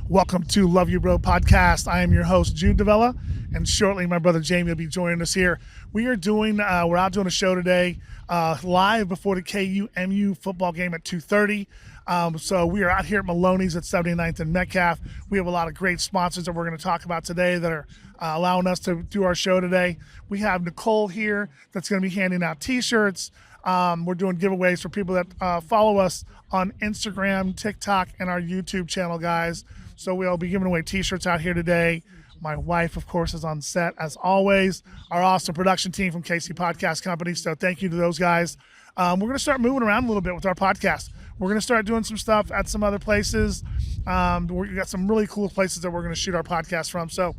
Welcome to Love You Bro podcast. I am your host, Jude, and shortly my brother Jamie will be joining us here. We're out doing a show today live before the KU MU football game at 2:30. So we are out here at Maloney's at 79th and Metcalf. We have a lot of great sponsors that we're going to talk about today that are allowing us to do our show today. We have Nicole here that's going to be handing out T-shirts. We're doing giveaways for people that follow us on Instagram, TikTok, and our YouTube channel, guys. So we'll be giving away T-shirts out here today. My wife, of course, is on set as always. Our awesome production team from KC Podcast Company. So thank you to those guys. We're going to start moving around a little bit with our podcast. We're going to start doing some stuff at some other places. We've got some really cool places that we're going to shoot our podcast from. So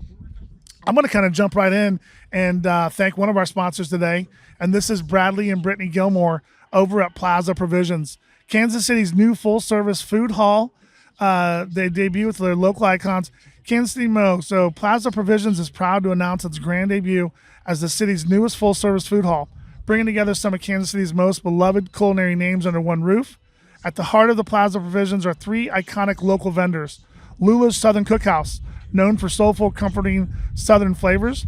I'm going to kind of jump right in and thank one of our sponsors today. And this is Bradley and Brittany Gilmore over at Plaza Provisions, Kansas City's new full-service food hall. They debut with their local icons, Kansas City Mo. So Plaza Provisions is proud to announce its grand debut as the city's newest full-service food hall, bringing together some of Kansas City's most beloved culinary names under one roof. At the heart of the Plaza Provisions are three iconic local vendors. Lula's Southern Cookhouse, known for soulful, comforting Southern flavors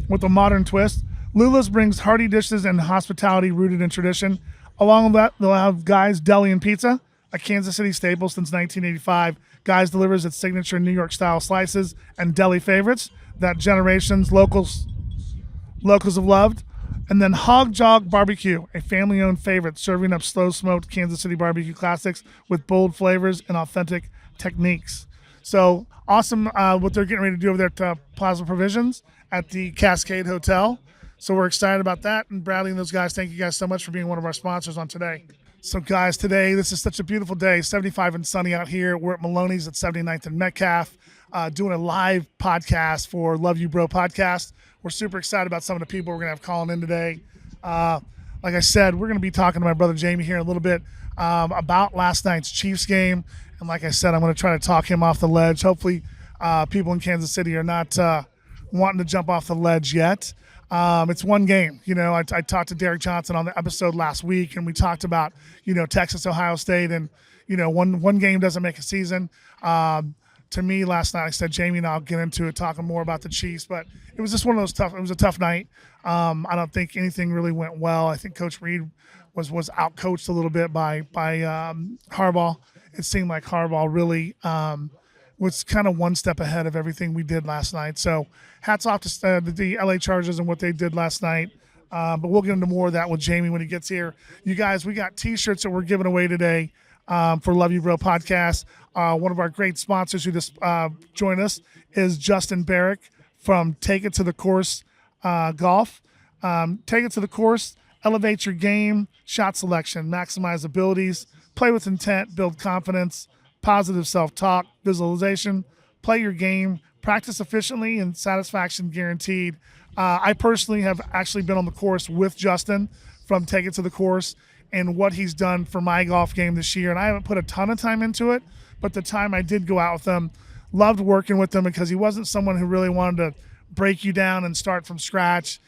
with a modern twist. Lula's brings hearty dishes and hospitality rooted in tradition. Along with that, they'll have Guy's Deli and Pizza, a Kansas City staple since 1985. Guy's delivers its signature New York-style slices and deli favorites that generations locals have loved. And then Hog Jog Barbecue, a family-owned favorite, serving up slow-smoked Kansas City barbecue classics with bold flavors and authentic techniques. So awesome what they're getting ready to do over there at Plaza Provisions at the Cascade Hotel. So we're excited about that. And Bradley and those guys, thank you guys so much for being one of our sponsors on today. So guys, today, this is such a beautiful day, 75 and sunny out here. We're at Maloney's at 79th and Metcalf, doing a live podcast for Love You Bro podcast. We're super excited about some of the people we're going to have calling in today. Like I said, we're going to be talking to my brother Jamie here in a little bit about last night's Chiefs game. And like I said, I'm going to try to talk him off the ledge. Hopefully people in Kansas City are not wanting to jump off the ledge yet. It's one game. You know, I talked to Derek Johnson on the episode last week, and we talked about, Texas, Ohio State, and, one game doesn't make a season. To me last night, I said, Jamie and I'll get into it, talking more about the Chiefs, but it was just one of those it was a tough night. I don't think anything really went well. I think Coach Reed was out-coached a little bit by Harbaugh. It seemed like Harbaugh really was kind of one step ahead of everything we did last night. So hats off to the LA Chargers and what they did last night. But we'll get into more of that with Jamie when he gets here. You guys, we got T-shirts that we're giving away today for Love You Bro podcast. One of our great sponsors who just joined us is Justin Barrick from Take It to the Course Golf. Take It to the Course, elevate your game, shot selection, maximize abilities, play with intent, build confidence, positive self-talk, visualization, play your game, practice efficiently, and satisfaction guaranteed. I personally have actually been on the course with Justin from Take It to the Course and what he's done for my golf game this year. And I haven't put a ton of time into it, but the time I did go out with him, loved working with him because he wasn't someone who really wanted to break you down and start from scratch.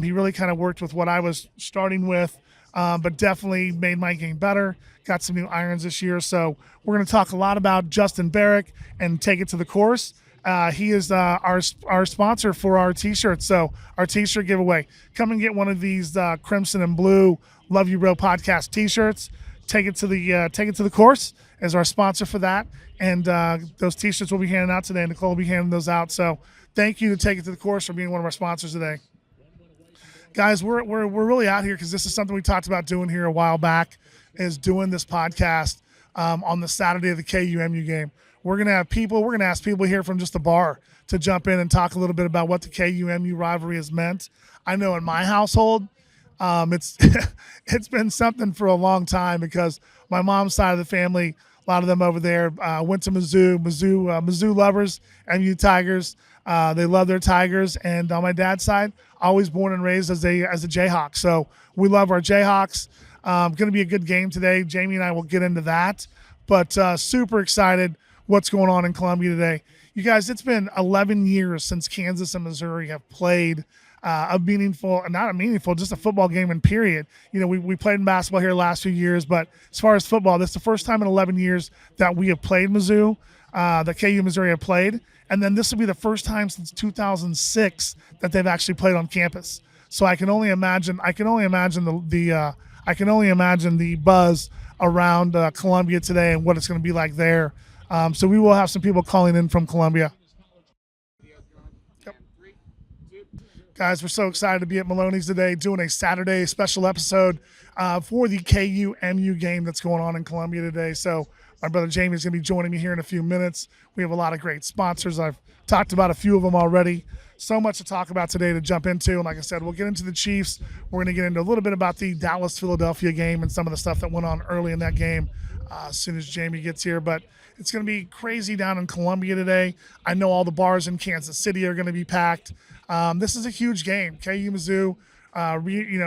He really kind of worked with what I was starting with, but definitely made my game better. Got some new irons this year. So we're going to talk a lot about Justin Barrick and Take It to the Course. He is our sponsor for our T-shirts. So our T-shirt giveaway. Come and get one of these crimson and blue Love You Bro podcast T-shirts. Take it to the Course as our sponsor for that. And those T-shirts we'll be handing out today. Nicole will be handing those out. So thank you to Take It to the Course for being one of our sponsors today. Guys, we're really out here because this is something we talked about doing here a while back, is doing this podcast on the Saturday of the KU-MU game. We're going to ask people here from just the bar to jump in and talk a little bit about what the KU-MU rivalry has meant. I know in my household, it's it's been something for a long time because my mom's side of the family, a lot of them over there went to Mizzou lovers, MU Tigers. They love their Tigers. And on my dad's side, always born and raised as a Jayhawk. So we love our Jayhawks. Going to be a good game today. Jamie and I will get into that. But super excited what's going on in Columbia today. You guys, it's been 11 years since Kansas and Missouri have played just a football game in period. We played in basketball here the last few years, but as far as football, this is the first time in 11 years that we have played Mizzou. that KU Missouri have played, and then this will be the first time since 2006 that they've actually played on campus. So I can only imagine. I can only imagine the buzz around Columbia today and what it's going to be like there. So we will have some people calling in from Columbia. Yep. Guys, we're so excited to be at Maloney's today doing a Saturday special episode for the KU MU game that's going on in Columbia today. So my brother Jamie is going to be joining me here in a few minutes. We have a lot of great sponsors. I've talked about a few of them already. So much to talk about today to jump into. And like I said, we'll get into the Chiefs. We're going to get into a little bit about the Dallas-Philadelphia game and some of the stuff that went on early in that game as soon as Jamie gets here. But it's going to be crazy down in Columbia today. I know all the bars in Kansas City are going to be packed. This is a huge game. KU Mizzou,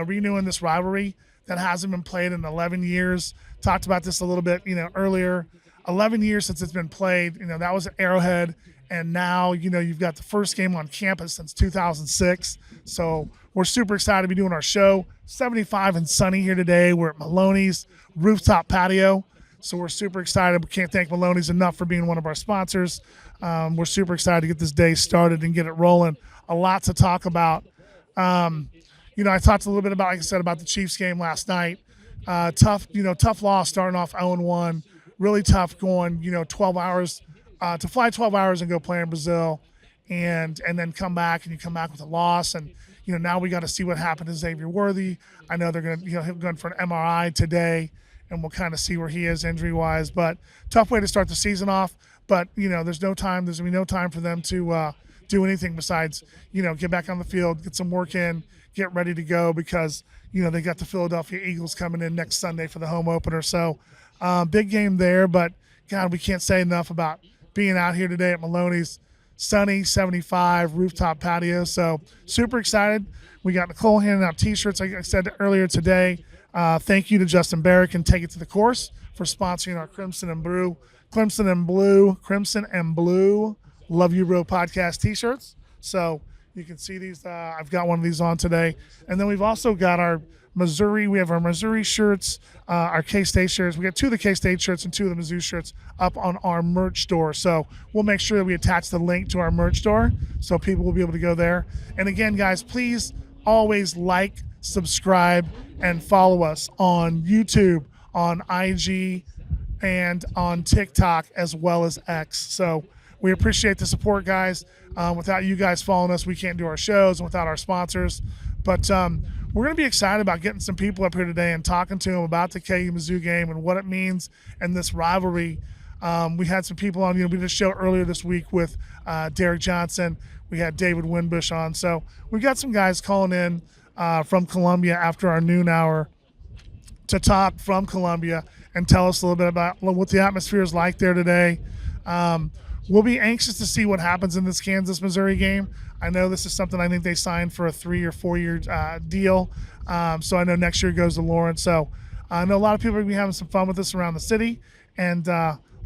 renewing this rivalry that hasn't been played in 11 years. Talked about this a little bit, earlier. 11 years since it's been played. That was at Arrowhead. And now, you've got the first game on campus since 2006. So we're super excited to be doing our show. 75 and sunny here today. We're at Maloney's rooftop patio. So we're super excited. We can't thank Maloney's enough for being one of our sponsors. We're super excited to get this day started and get it rolling. A lot to talk about. I talked a little bit about, like I said, about the Chiefs game last night. Tough loss starting off 0-1. Really tough going, 12 hours. To fly 12 hours and go play in Brazil and then come back, and you come back with a loss. And, now we got to see what happened to Xavier Worthy. I know they're going to, him going for an MRI today, and we'll kind of see where he is injury-wise. But tough way to start the season off. But, there's no time. There's going to be no time for them to do anything besides, get back on the field, get some work in, get ready to go because, they got the Philadelphia Eagles coming in next Sunday for the home opener. So big game there. But, God, we can't say enough about being out here today at Maloney's sunny 75 rooftop patio. So super excited. We got Nicole handing out t-shirts, like I said earlier today. Thank you to Justin Barrick and Take It to the Course for sponsoring our Crimson and Blue Love You Bro podcast t-shirts. So you can see these. I've got one of these on today. And then we've also got our Missouri. We have our Missouri shirts, our K-State shirts. We got 2 of the K-State shirts and 2 of the Mizzou shirts up on our merch store. So we'll make sure that we attach the link to our merch store so people will be able to go there. And again, guys, please always like, subscribe, and follow us on YouTube, on IG, and on TikTok as well as X. So we appreciate the support, guys. Without you guys following us, we can't do our shows, and without our sponsors. But we're going to be excited about getting some people up here today and talking to them about the KU Mizzou game and what it means and this rivalry. We had some people on, we did a show earlier this week with Derek Johnson. We had David Winbush on. So we've got some guys calling in from Columbia after our noon hour to talk from Columbia and tell us a little bit about what the atmosphere is like there today. We'll be anxious to see what happens in this Kansas-Missouri game. I know this is something I think they signed for a 3 or 4 year deal. So I know next year goes to Lawrence. So I know a lot of people are going to be having some fun with this around the city, and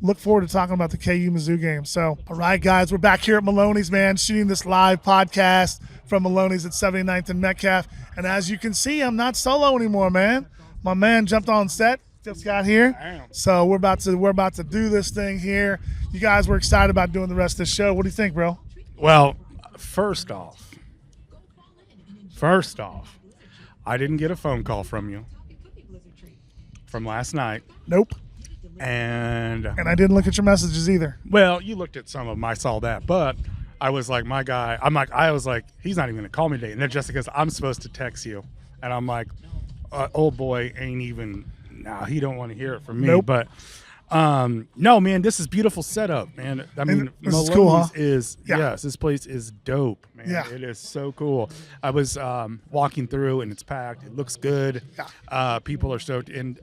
look forward to talking about the KU Mizzou game. So, all right, guys, we're back here at Maloney's, man, shooting this live podcast from Maloney's at 79th and Metcalf. And as you can see, I'm not solo anymore, man. My man jumped on set. Just got here. Damn. So we're about to do this thing here. You guys were excited about doing the rest of the show. What do you think, bro? Well, first off, I didn't get a phone call from you from last night. Nope. And I didn't look at your messages either. Well, you looked at some of them. I saw that, but I was like, he's not even going to call me today. And then Jessica's, I'm supposed to text you. And I'm like, old boy ain't even, he don't want to hear it from me. Nope. But no, man, this is beautiful setup, man. I mean, this is Maloney's cool, huh? Yes, this place is dope, man. Yeah. It is so cool. I was walking through and it's packed. It looks good. Yeah. People are stoked. And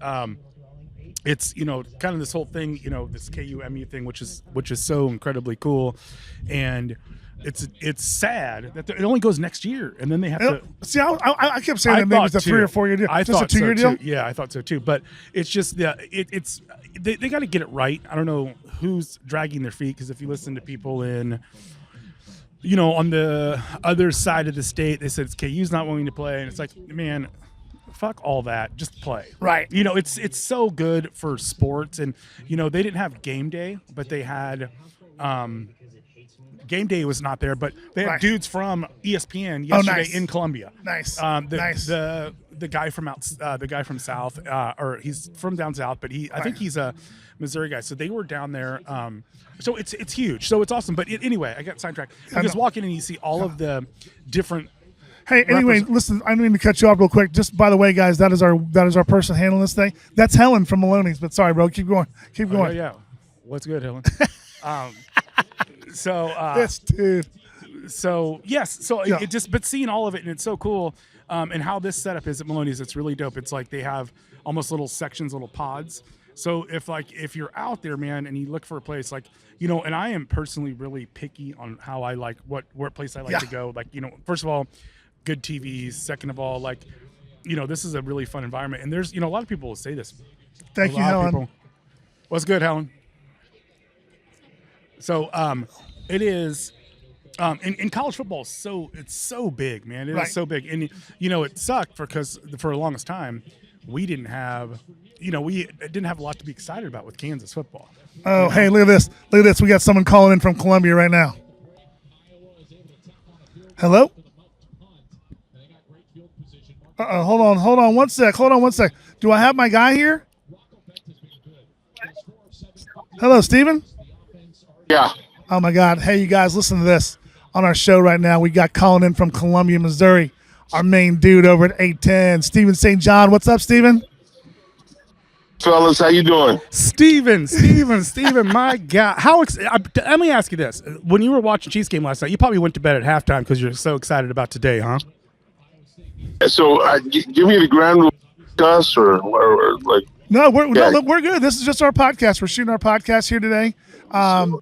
it's, kind of this whole thing, this KU-MU thing, which is so incredibly cool. And it's sad that it only goes next year, and then they have to. See, I kept saying that maybe it's a 3 or 4 year deal. I thought a 2 year deal. Too. Yeah, I thought so too. But it's just they got to get it right. I don't know who's dragging their feet, because if you listen to people in, on the other side of the state, they said it's KU's not wanting to play, and it's like, man, fuck all that, just play. Right. You know, it's so good for sports. And, you know, they didn't have game day, but they had game day was not there, but they had dudes from ESPN yesterday in Columbia. Nice. Nice. The guy from South, or he's from down south, but I think he's a Missouri guy. So they were down there. So it's huge. So it's awesome. But anyway, I got sidetracked. Because walking in, you see all of the different. Hey, anyway, listen, I don't mean to cut you off real quick. Just by the way, guys, that is our person handling this thing. That's Helen from Maloney's. But sorry, bro, keep going. Keep going. Yeah. What's good, Helen? Yes, dude. So yes, so it just, but seeing all of it, and it's so cool. And how this setup is at Maloney's, it's really dope. It's like they have almost little sections, little pods. So if you're out there, man, and you look for a place, like, you know, and I am personally really picky on how I like what place I like to go. Like, you know, first of all, good TVs. Second of all, like, you know, this is a really fun environment. And there's, you know, a lot of people will say this. Thank you, Helen. What's good, Helen? So it is. In college football, it's so big, man. It is so big, and you know it sucked because for the longest time we didn't have a lot to be excited about with Kansas football. Oh, hey, look at this! Look at this! We got someone calling in from Columbia right now. Hello. Hold on one sec. Do I have my guy here? Hello, Steven? Yeah. Oh my God! Hey, you guys, listen to this. On our show right now, we got calling in from Columbia, Missouri, our main dude over at 810, Steven St. John. What's up, Steven? Fellas, how you doing? Steven, my God. Let me ask you this. When you were watching Chiefs game last night, you probably went to bed at halftime because you're so excited about today, huh? So give me the ground rule discuss or like. No, we're good. This is just our podcast. We're shooting our podcast here today. So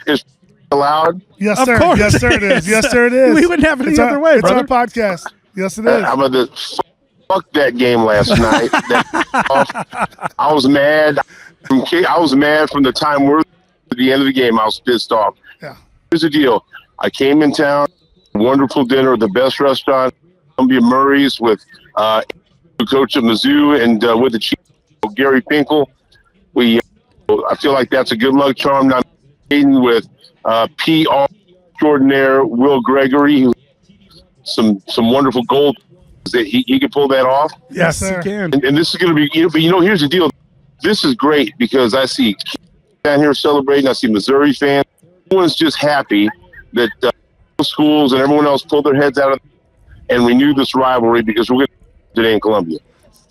it's allowed? Yes, of sir. Course. Yes, sir, it is. Yes, sir, it is. We wouldn't have it any other way, It's brother. our podcast. Yes, it is. I'm going to fuck that game last night. I was mad. I was mad from the time we're at the end of the game. I was pissed off. Yeah. Here's the deal. I came in town, wonderful dinner at the best restaurant, Columbia Murray's with the coach of Mizzou and with the chief, Gary Pinkel. I feel like that's a good luck charm. Now, I'm with PR extraordinaire Will Gregory, some wonderful gold that he can pull that off. Yes, he can. And this is going to be, but here's the deal. This is great because I see down here celebrating. I see Missouri fans. Everyone's just happy that schools and everyone else pulled their heads out of and renew this rivalry because we're going to today in Columbia.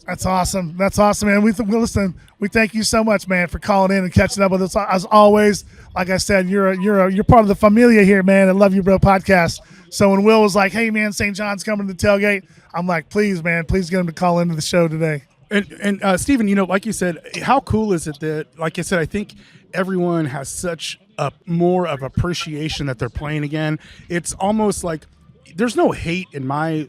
That's awesome. That's awesome, man. Listen, we thank you so much, man, for calling in and catching up with us. As always, like I said, you're part of the familia here, man. I Love You Bro podcast. So when Will was like, "Hey, man, St. John's coming to the tailgate," I'm like, "Please, man, please get him to call into the show today." And Steven, like you said, how cool is it that, like I said, I think everyone has such a more of appreciation that they're playing again. It's almost like there's no hate in my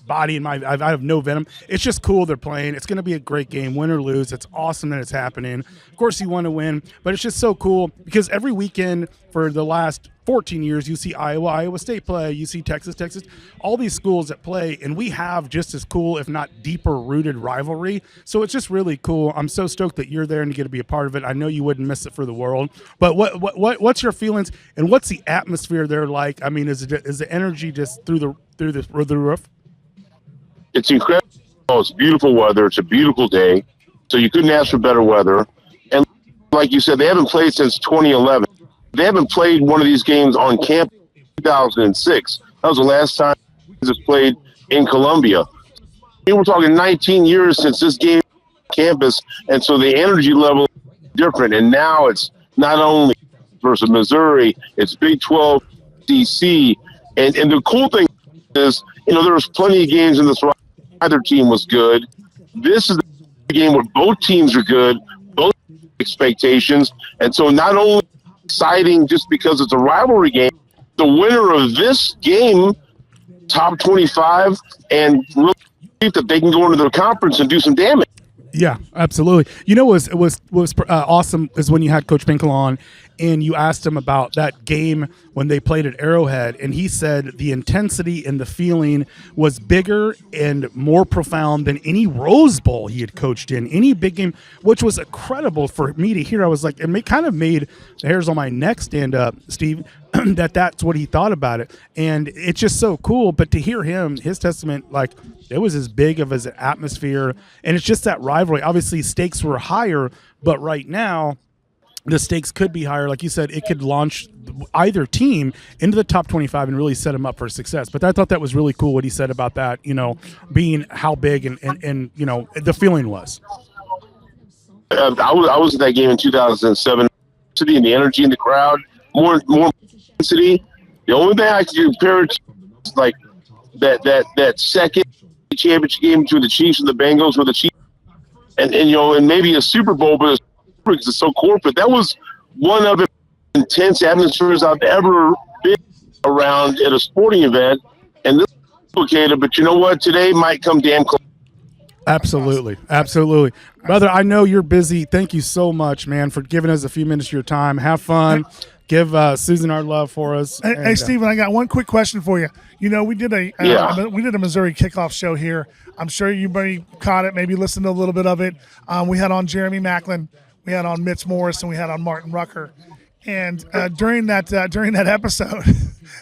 body, I have no venom. It's just cool they're playing. It's going to be a great game, win or lose. It's awesome that it's happening. Of course you want to win, but it's just so cool because every weekend for the last 14 years, you see Iowa State play, you see Texas, all these schools that play, and we have just as cool, if not deeper rooted rivalry. So it's just really cool. I'm so stoked that you're there and you get to be a part of it. I know you wouldn't miss it for the world. But what's your feelings and what's the atmosphere there like? I mean, is the energy just through the roof? It's incredible. It's beautiful weather. It's a beautiful day. So you couldn't ask for better weather. And like you said, they haven't played since 2011. They haven't played one of these games on campus in 2006. That was the last time Kansas played in Columbia. We're talking 19 years since this game on campus, and so the energy level is different. And now it's not only versus Missouri, it's Big 12, DC. And the cool thing is, there was plenty of games in this. Either team was good. This is the game where both teams are good, both expectations. And so not only exciting just because it's a rivalry game, the winner of this game, top 25, and really that they can go into the conference and do some damage. Yeah, absolutely. You know, what was awesome is when you had Coach Pinkel on, and you asked him about that game when they played at Arrowhead, and he said the intensity and the feeling was bigger and more profound than any Rose Bowl he had coached in, any big game, which was incredible for me to hear. I was like, kind of made the hairs on my neck stand up, Steve, that's what he thought about it, and it's just so cool. But to hear his testament, like, it was as big of as an atmosphere, and it's just that rivalry. Obviously, stakes were higher, but right now the stakes could be higher. Like you said, it could launch either team into the top 25 and really set them up for success. But I thought that was really cool what he said about that, being how big and the feeling was. I was at that game in 2007. And the energy in the crowd, more intensity. The only thing I can compare it to is like that second championship game between the Chiefs and the Bengals, where the Chiefs and maybe a Super Bowl, but it's so corporate. That was one of the intense atmospheres I've ever been around at a sporting event, and this is complicated. But you know what? Today might come damn close. Absolutely. Brother, I know you're busy. Thank you so much, man, for giving us a few minutes of your time. Have fun. Give Susan our love for us. Hey, Steven, I got one quick question for you. We did a Missouri kickoff show here. I'm sure you maybe caught it, maybe listened to a little bit of it. We had on Jeremy Macklin, we had on Mitch Morris, and we had on Martin Rucker. And during that episode,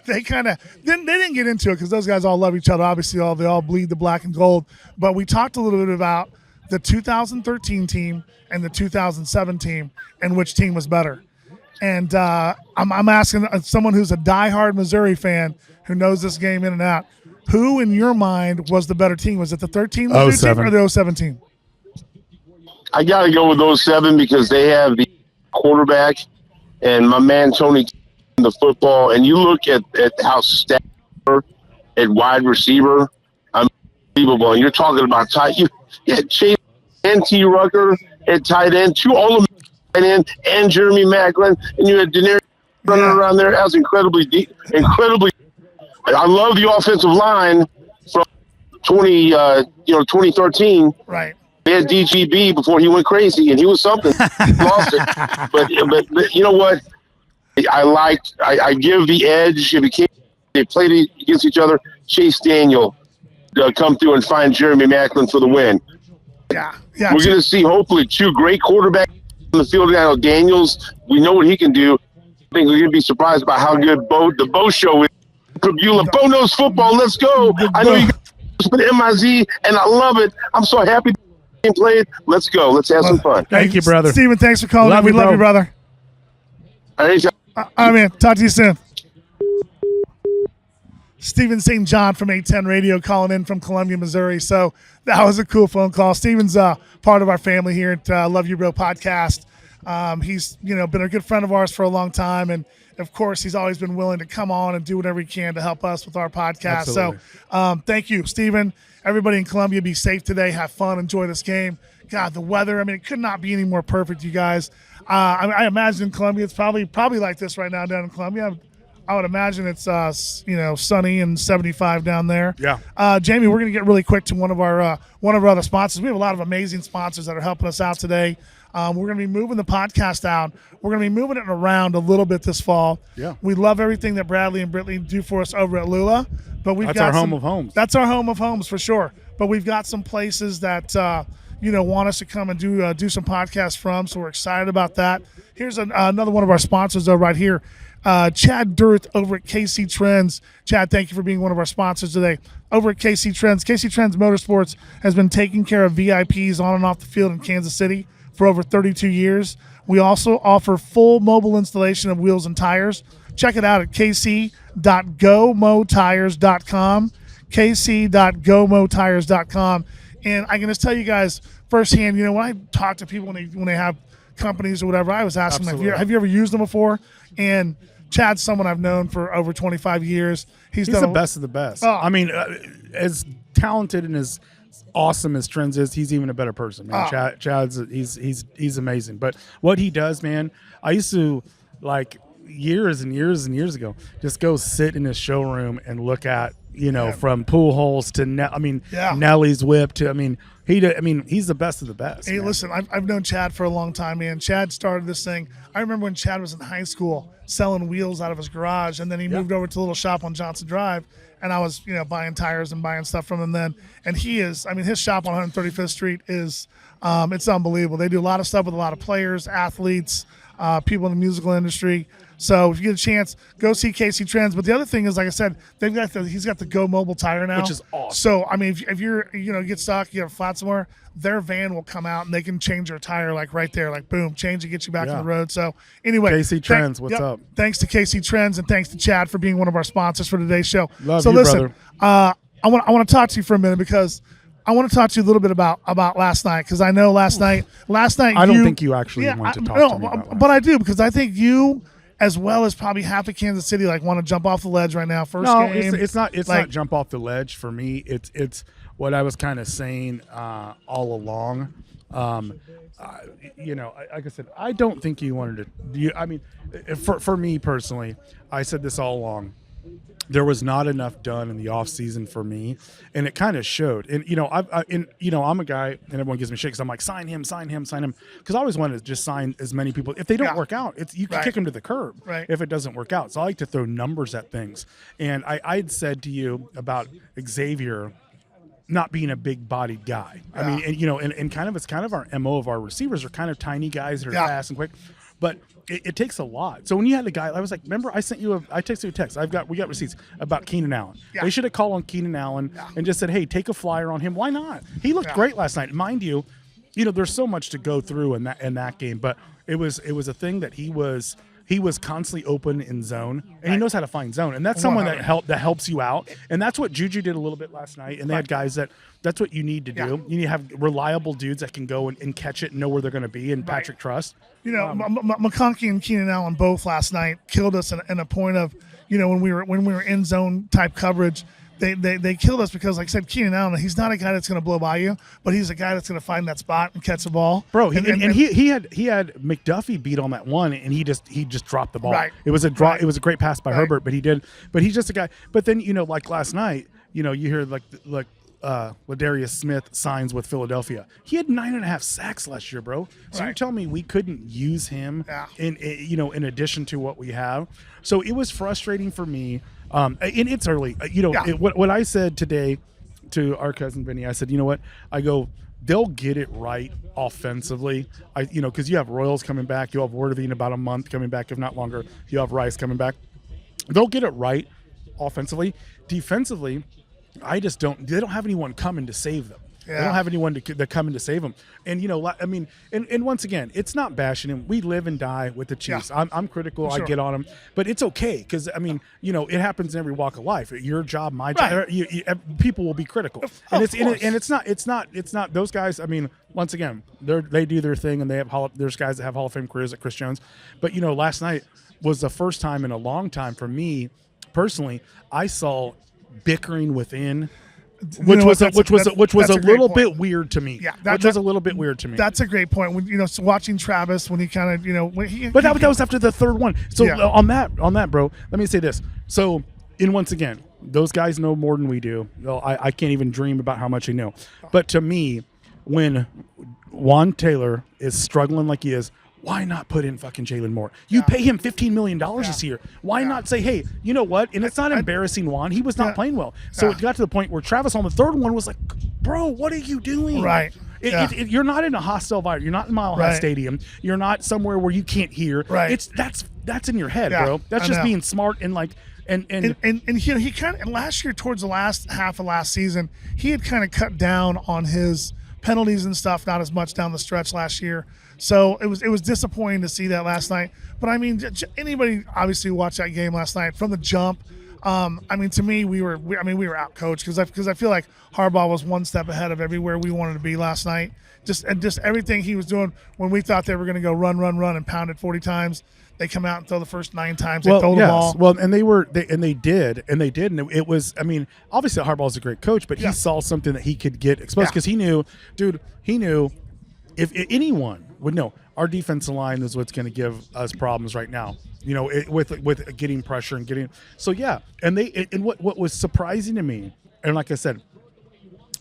they kind of they didn't get into it because those guys all love each other. Obviously, they all bleed the black and gold. But we talked a little bit about the 2013 team and the 2007 team and which team was better. And I'm asking someone who's a diehard Missouri fan who knows this game in and out, who in your mind was the better team? Was it the 13 Missouri team or the 07 team? I got to go with 07 because they have the quarterback and my man Tony in the football. And you look at how stacked at wide receiver, unbelievable. And you're talking about tight. You had Chase and T. Rucker at tight end, two all tight end, and Jeremy Macklin, and you had Daenerys running around there. That was incredibly deep, I love the offensive line from 2013. Right. They had DGB before he went crazy, and he was something. Lost it, but you know what? I give the edge. They played against each other. Chase Daniel come through and find Jeremy Macklin for the win. Yeah. We're going to see hopefully two great quarterbacks on the field now. Daniels, we know what he can do. I think we're going to be surprised by how good the Bo show is. Beulah. Bo knows football. Let's go. I know you guys put MIZ, and I love it. I'm so happy the game played. Let's go. Let's have some fun. Thank you, brother. Steven, thanks for calling in. We love you, brother. I mean, talk to you soon. Steven St. John from 810 Radio calling in from Columbia, Missouri. So that was a cool phone call. Steven's part of our family here at Love You Bro podcast. He's been a good friend of ours for a long time, and of course he's always been willing to come on and do whatever he can to help us with our podcast. Absolutely. So thank you, Steven. Everybody in Columbia, be safe today. Have fun. Enjoy this game. God, the weather, I mean, it could not be any more perfect, you guys. I imagine in Columbia it's probably like this right now down in Columbia. I would imagine it's sunny and 75 down there. Yeah. Jamie, we're going to get really quick to one of our other sponsors. We have a lot of amazing sponsors that are helping us out today. We're going to be moving the podcast out. We're going to be moving it around a little bit this fall. Yeah. We love everything that Bradley and Brittany do for us over at Lula, but that's our home of homes. That's our home of homes for sure. But we've got some places that want us to come and do some podcasts from. So we're excited about that. Here's another one of our sponsors though, right here. Chad Durth over at KC Trends. Chad, thank you for being one of our sponsors today. Over at KC Trends Motorsports has been taking care of VIPs on and off the field in Kansas City for over 32 years. We also offer full mobile installation of wheels and tires. Check it out at kc.gomotires.com, kc.gomotires.com. And I can just tell you guys firsthand, when I talk to people when they have companies or whatever, I was asking them, have you ever used them before? And Chad's someone I've known for over 25 years. He's the best of the best. Oh. I mean, as talented and as awesome as Trends is, he's even a better person, man. Oh. Chad's he's amazing. But what he does, man, I used to years and years and years ago just go sit in his showroom and look at from pool holes to Nellie's whip to he's the best of the best. Hey, man. listen, I've known Chad for a long time, man. Chad started this thing. I remember when Chad was in high school selling wheels out of his garage, and then he moved over to a little shop on Johnson Drive, and I was, buying tires and buying stuff from him then. And his shop on 135th Street is, it's unbelievable. They do a lot of stuff with a lot of players, athletes, people in the musical industry. So if you get a chance, go see KC Trends. But the other thing is, like I said, he's got the Go Mobile tire now, which is awesome. So I mean, if you're get stuck, you have a flat somewhere, their van will come out and they can change your tire like right there, like boom, change and get you back on the road. So anyway, KC Trends, what's up? Thanks to KC Trends and thanks to Chad for being one of our sponsors for today's show. Love so you, listen, brother. I want to talk to you for a minute because I want to talk to you a little bit about last night, because I know last night. I don't think you actually want to talk to me about but I do, because I think you, as well as probably half of Kansas City, want to jump off the ledge right now. First game. It's not jump off the ledge for me. It's what I was kind of saying all along. Like I said, I don't think you wanted to. For me personally, I said this all along. There was not enough done in the off season for me, and it kind of showed. And I'm a guy, and everyone gives me shit because I'm like, sign him, because I always wanted to just sign as many people. If they don't work out, you can kick them to the curb. Right. If it doesn't work out, so I like to throw numbers at things. And I'd said to you about Xavier not being a big-bodied guy. I mean, and kind of it's kind of our MO of our receivers are kind of tiny guys that are fast and quick, but it takes a lot. So when you had a guy, I was like, remember, I texted you a text. We got receipts about Keenan Allen. Yeah. They should have called on Keenan Allen and just said, hey, take a flyer on him. Why not? He looked great last night. Mind you, there's so much to go through in that game, but it was a thing that he was constantly open in zone, and he knows how to find zone, and that's someone that helps you out, and that's what Juju did a little bit last night. And they had guys that's what you need to do. You need to have reliable dudes that can go and catch it and know where they're going to be. And Patrick Trust, McConkey and Keenan Allen both last night killed us in a point of when we were in zone type coverage. They killed us because, like I said, Keenan Allen, he's not a guy that's going to blow by you, but he's a guy that's going to find that spot and catch the ball. Bro, he had McDuffie beat on that one, and he just dropped the ball. Right. It was a draw. It was a great pass by Herbert, but he's just a guy. But then like last night, you hear like Ladarius Smith signs with Philadelphia. He had 9.5 sacks last year, bro. So you're telling me we couldn't use him in addition to what we have? So it was frustrating for me. And it's early. What I said today to our cousin Vinny, I said, you know what? I go, they'll get it right offensively. Because you have Royals coming back. You'll have Wordovy in about a month coming back, if not longer. You have Rice coming back. They'll get it right offensively. Defensively, they don't have anyone coming to save them. Yeah. They don't have anyone to come in to save them. And, and once again, it's not bashing him. We live and die with the Chiefs. Yeah. I'm critical. Sure. I get on them. But it's okay because, it happens in every walk of life. Your job, my job, people will be critical. And it's not those guys. Once again, they do their thing, and there's guys that have Hall of Fame careers like Chris Jones. But, last night was the first time in a long time for me personally, I saw bickering within, which was a little bit weird to me. Yeah, which was a little bit weird to me. That's a great point. When watching Travis when he kind of that was after the third one. So on that, bro, let me say this. So once again, those guys know more than we do. I can't even dream about how much they know. But to me, when Juan Taylor is struggling like he is, why not put in fucking Jalen Moore? You pay him $15 million this year. Why not say, hey, you know what? And it's not embarrassing Juan. He was not playing well. So it got to the point where Travis on the third one was like, bro, what are you doing? Right. You're not in a hostile environment. You're not in Mile High Stadium. You're not somewhere where you can't hear. Right. That's in your head, bro. That's just being smart and like and he kind of last year towards the last half of last season, he had kind of cut down on his penalties and stuff, not as much down the stretch last year. So it was disappointing to see that last night. But anybody obviously watched that game last night from the jump. To me, we were out coached because I feel like Harbaugh was one step ahead of everywhere we wanted to be last night. Just everything he was doing when we thought they were going to go run and pound it 40 times. They come out and throw the first 9 times. They throw the ball. Well, and they did. And it was. Obviously Harbaugh's a great coach, but he saw something that he could get exposed because he knew if anyone would know our defensive line is what's going to give us problems right now. With getting pressure and getting and what was surprising to me, and like I said,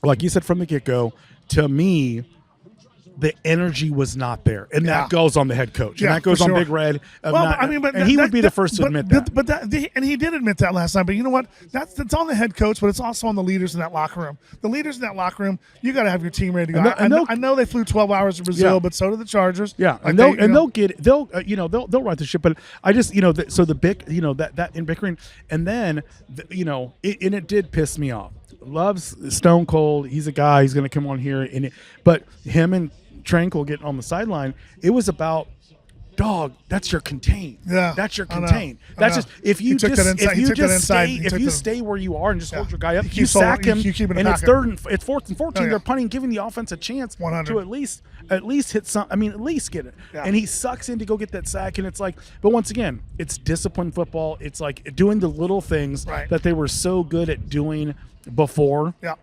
like you said from the get-go, to me, the energy was not there, and that goes on the head coach, and that goes on Big Red. And he would be the first to admit that. And he did admit that last night. But you know what? That's on the head coach, but it's also on the leaders in that locker room. The leaders in that locker room, you got to have your team ready to go. I know they flew 12 hours to Brazil, but so did the Chargers. Yeah, like they'll get it. They'll right the ship. But I just so the big that in bickering, and then it did piss me off. Loves Stone Cold. He's a guy. He's going to come on here, but him and Tranquil getting on the sideline, it was about, dog, that's your contain. Yeah, that's your contain. That's just if you stay where you are and just hold your guy up, you sack him, and it's 4th and 14. They're punting, giving the offense a chance 100. to at least hit some. I mean, at least get it. Yeah. And he sucks in to go get that sack, and it's like, but once again, it's disciplined football. It's like doing the little things that they were so good at doing before. Yeah.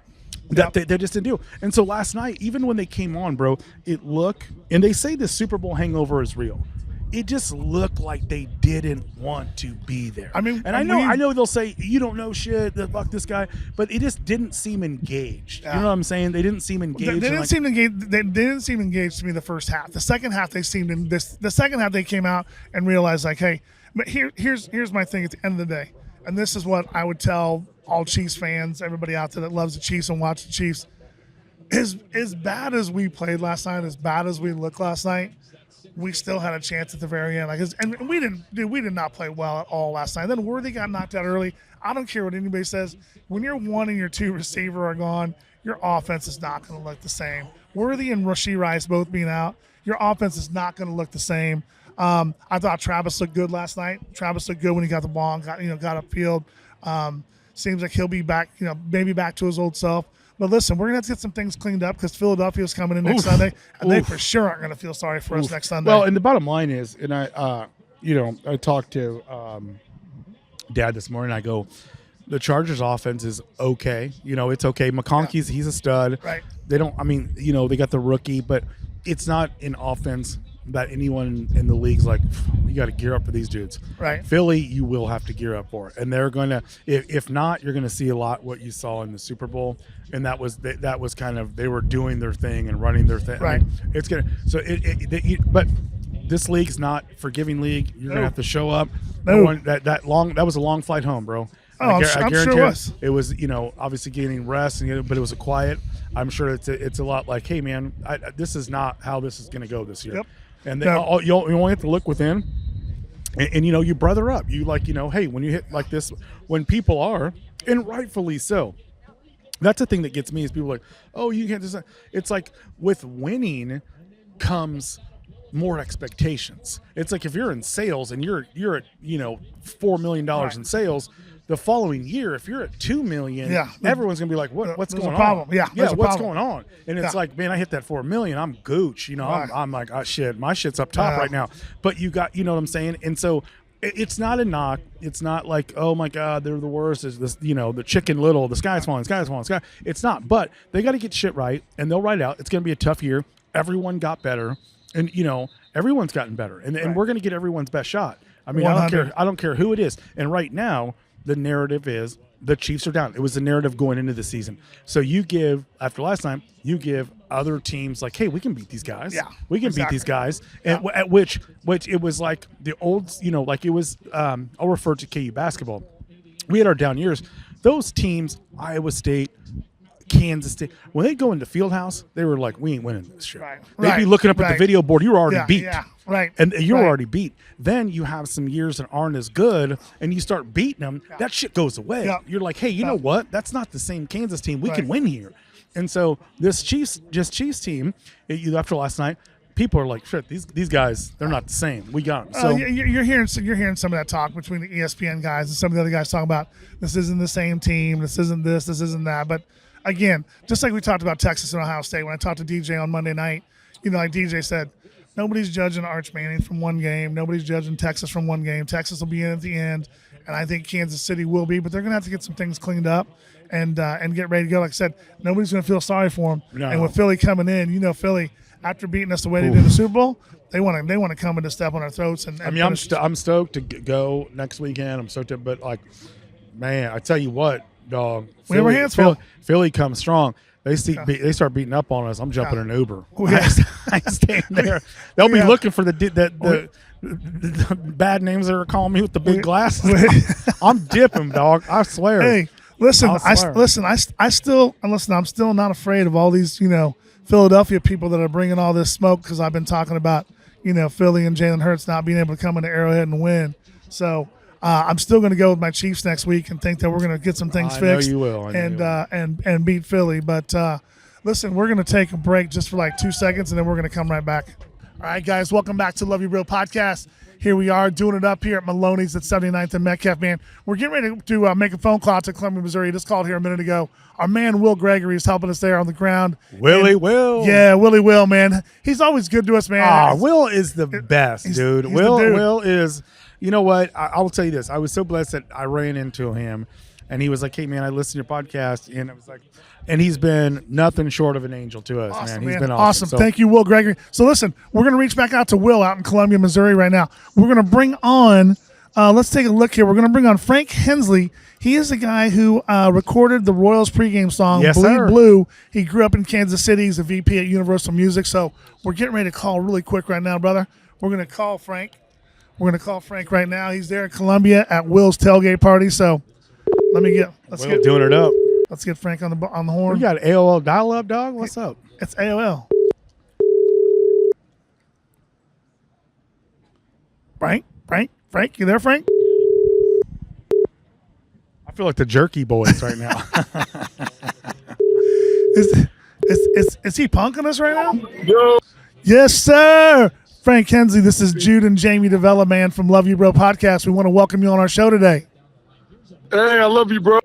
That they just didn't do. And so last night, even when they came on, bro, and they say the Super Bowl hangover is real. It just looked like they didn't want to be there. I mean, and I know they'll say, you don't know shit, fuck this guy, but it just didn't seem engaged. Yeah. You know what I'm saying? They didn't seem engaged. They didn't seem engaged. They didn't seem engaged to me the first half. The second half, they seemed in this. The second half, they came out and realized, like, hey, but here's my thing at the end of the day, and this is what I would tell all Chiefs fans, everybody out there that loves the Chiefs and watch the Chiefs. As bad as we played last night, as bad as we looked last night, we still had a chance at the very end. And we did not play well at all last night. Then Worthy got knocked out early. I don't care what anybody says. When your 1 and your 2 receiver are gone, your offense is not going to look the same. Worthy and Rashee Rice both being out, your offense is not going to look the same. I thought Travis looked good last night. Travis looked good when he got the ball and got upfield. Seems like he'll be back, maybe back to his old self. But listen, we're going to have to get some things cleaned up because Philadelphia's coming in next Sunday, and they for sure aren't going to feel sorry for us next Sunday. Well, and the bottom line is, and I talked to Dad this morning. I go, the Chargers' offense is okay. It's okay. McConkey's he's a stud. Right. They don't. I mean, they got the rookie, but it's not an offense that anyone in the league's like, you got to gear up for these dudes. Right. Philly, you will have to gear up for, and they're going to. If not, you're going to see a lot what you saw in the Super Bowl, and that was kind of, they were doing their thing and running their thing. Right. I mean, it's gonna. So but this league's not forgiving league. You're gonna have to show up. No. That was a long flight home, bro. Oh, I'm sure it was. It was, obviously getting rest, but it was a quiet. I'm sure it's a lot like, hey, man, this is not how this is going to go this year. Yep. And you only have to look within, and you brother up. You hey, when you hit like this, when people are, and rightfully so. That's the thing that gets me is people are like, oh, you can't. It's like with winning comes more expectations. It's like if you're in sales and you're at $4 million in sales. The following year, if you're at $2 million, everyone's gonna be like, "What's going on?" What's going on? And it's like, man, I hit that $4 million, I'm gooch. I'm like, oh shit, my shit's up top right now. But you got, what I'm saying? And so it's not a knock. It's not like, oh my God, they're the worst. Is this, the Chicken Little, the sky's falling, sky. It's not. But they got to get shit right, and they'll ride out. It's gonna be a tough year. Everyone got better, and everyone's gotten better, and we're gonna get everyone's best shot. I mean, 100. I don't care who it is. And right now, the narrative is the Chiefs are down. It was the narrative going into the season. So after last time, you give other teams like, hey, we can beat these guys. Yeah, we can beat these guys. And at which it was like the old, like it was, I'll refer to KU basketball. We had our down years. Those teams, Iowa State, Kansas State, when they go into Fieldhouse, they were like, we ain't winning this shit. They'd be looking up at the video board. You're already beat. Yeah. Right. And you're already beat. Then you have some years that aren't as good, and you start beating them. Yeah. That shit goes away. Yeah. You're like, hey, you know what? That's not the same Kansas team. We can win here. And so this Chiefs team, after last night, people are like, shit, these guys, they're not the same. We got them. So you're hearing some of that talk between the ESPN guys and some of the other guys talking about this isn't the same team. This isn't this. This isn't that. But again, just like we talked about Texas and Ohio State, when I talked to DJ on Monday night, like DJ said, nobody's judging Arch Manning from one game. Nobody's judging Texas from one game. Texas will be in at the end, and I think Kansas City will be. But they're going to have to get some things cleaned up and get ready to go. Like I said, nobody's going to feel sorry for them. No. And with Philly coming in, Philly, after beating us the way they did in the Super Bowl, they want to come in to step on our throats. And I'm stoked to go next weekend. I'm stoked to, but man, I tell you what, dog, we have our hands full. Philly comes strong. they start beating up on us, I'm jumping an Uber. Yeah. I stand there. They'll be looking for the bad names that are calling me with the big glasses. I'm dipping, dog. I swear. Hey, listen, I'm still not afraid of all these, Philadelphia people that are bringing all this smoke because I've been talking about, Philly and Jalen Hurts not being able to come into Arrowhead and win. So I'm still going to go with my Chiefs next week and think that we're going to get some things fixed. I know you will. And beat Philly. But listen, we're going to take a break just for like 2 seconds, and then we're going to come right back. All right, guys, welcome back to Love You Real Podcast. Here we are doing it up here at Maloney's at 79th and Metcalf, man. We're getting ready to make a phone call out to Columbia, Missouri. Just called here a minute ago. Our man Will Gregory is helping us there on the ground. Will. Yeah, Willie Will, man. He's always good to us, man. Will is the best, dude. Will is, you know what? I'll tell you this. I was so blessed that I ran into him, and he was like, hey, man, I listened to your podcast, and I was like, and he's been nothing short of an angel to us, awesome, man. He's been awesome. So, thank you, Will Gregory. So listen, we're going to reach back out to Will out in Columbia, Missouri right now. We're going to bring on, let's take a look here. We're going to bring on Frank Hensley. He is the guy who recorded the Royals pregame song, yes, Bleed sir. Blue. He grew up in Kansas City. He's a VP at Universal Music. So we're getting ready to call really quick right now, brother. We're going to call Frank. We're going to call Frank right now. He's there in Columbia at Will's tailgate party. So let's get doing it up. Let's get Frank on the horn. You got AOL dial-up, dog? What's up? It's AOL. Frank, you there, Frank? I feel like the Jerky Boys right now. Is he punking us right now? Yo. Yes, sir. Frank Hensley, this is Jude and Jamie Devella, man, from Love You Bro Podcast. We want to welcome you on our show today. Hey, I love you, bro.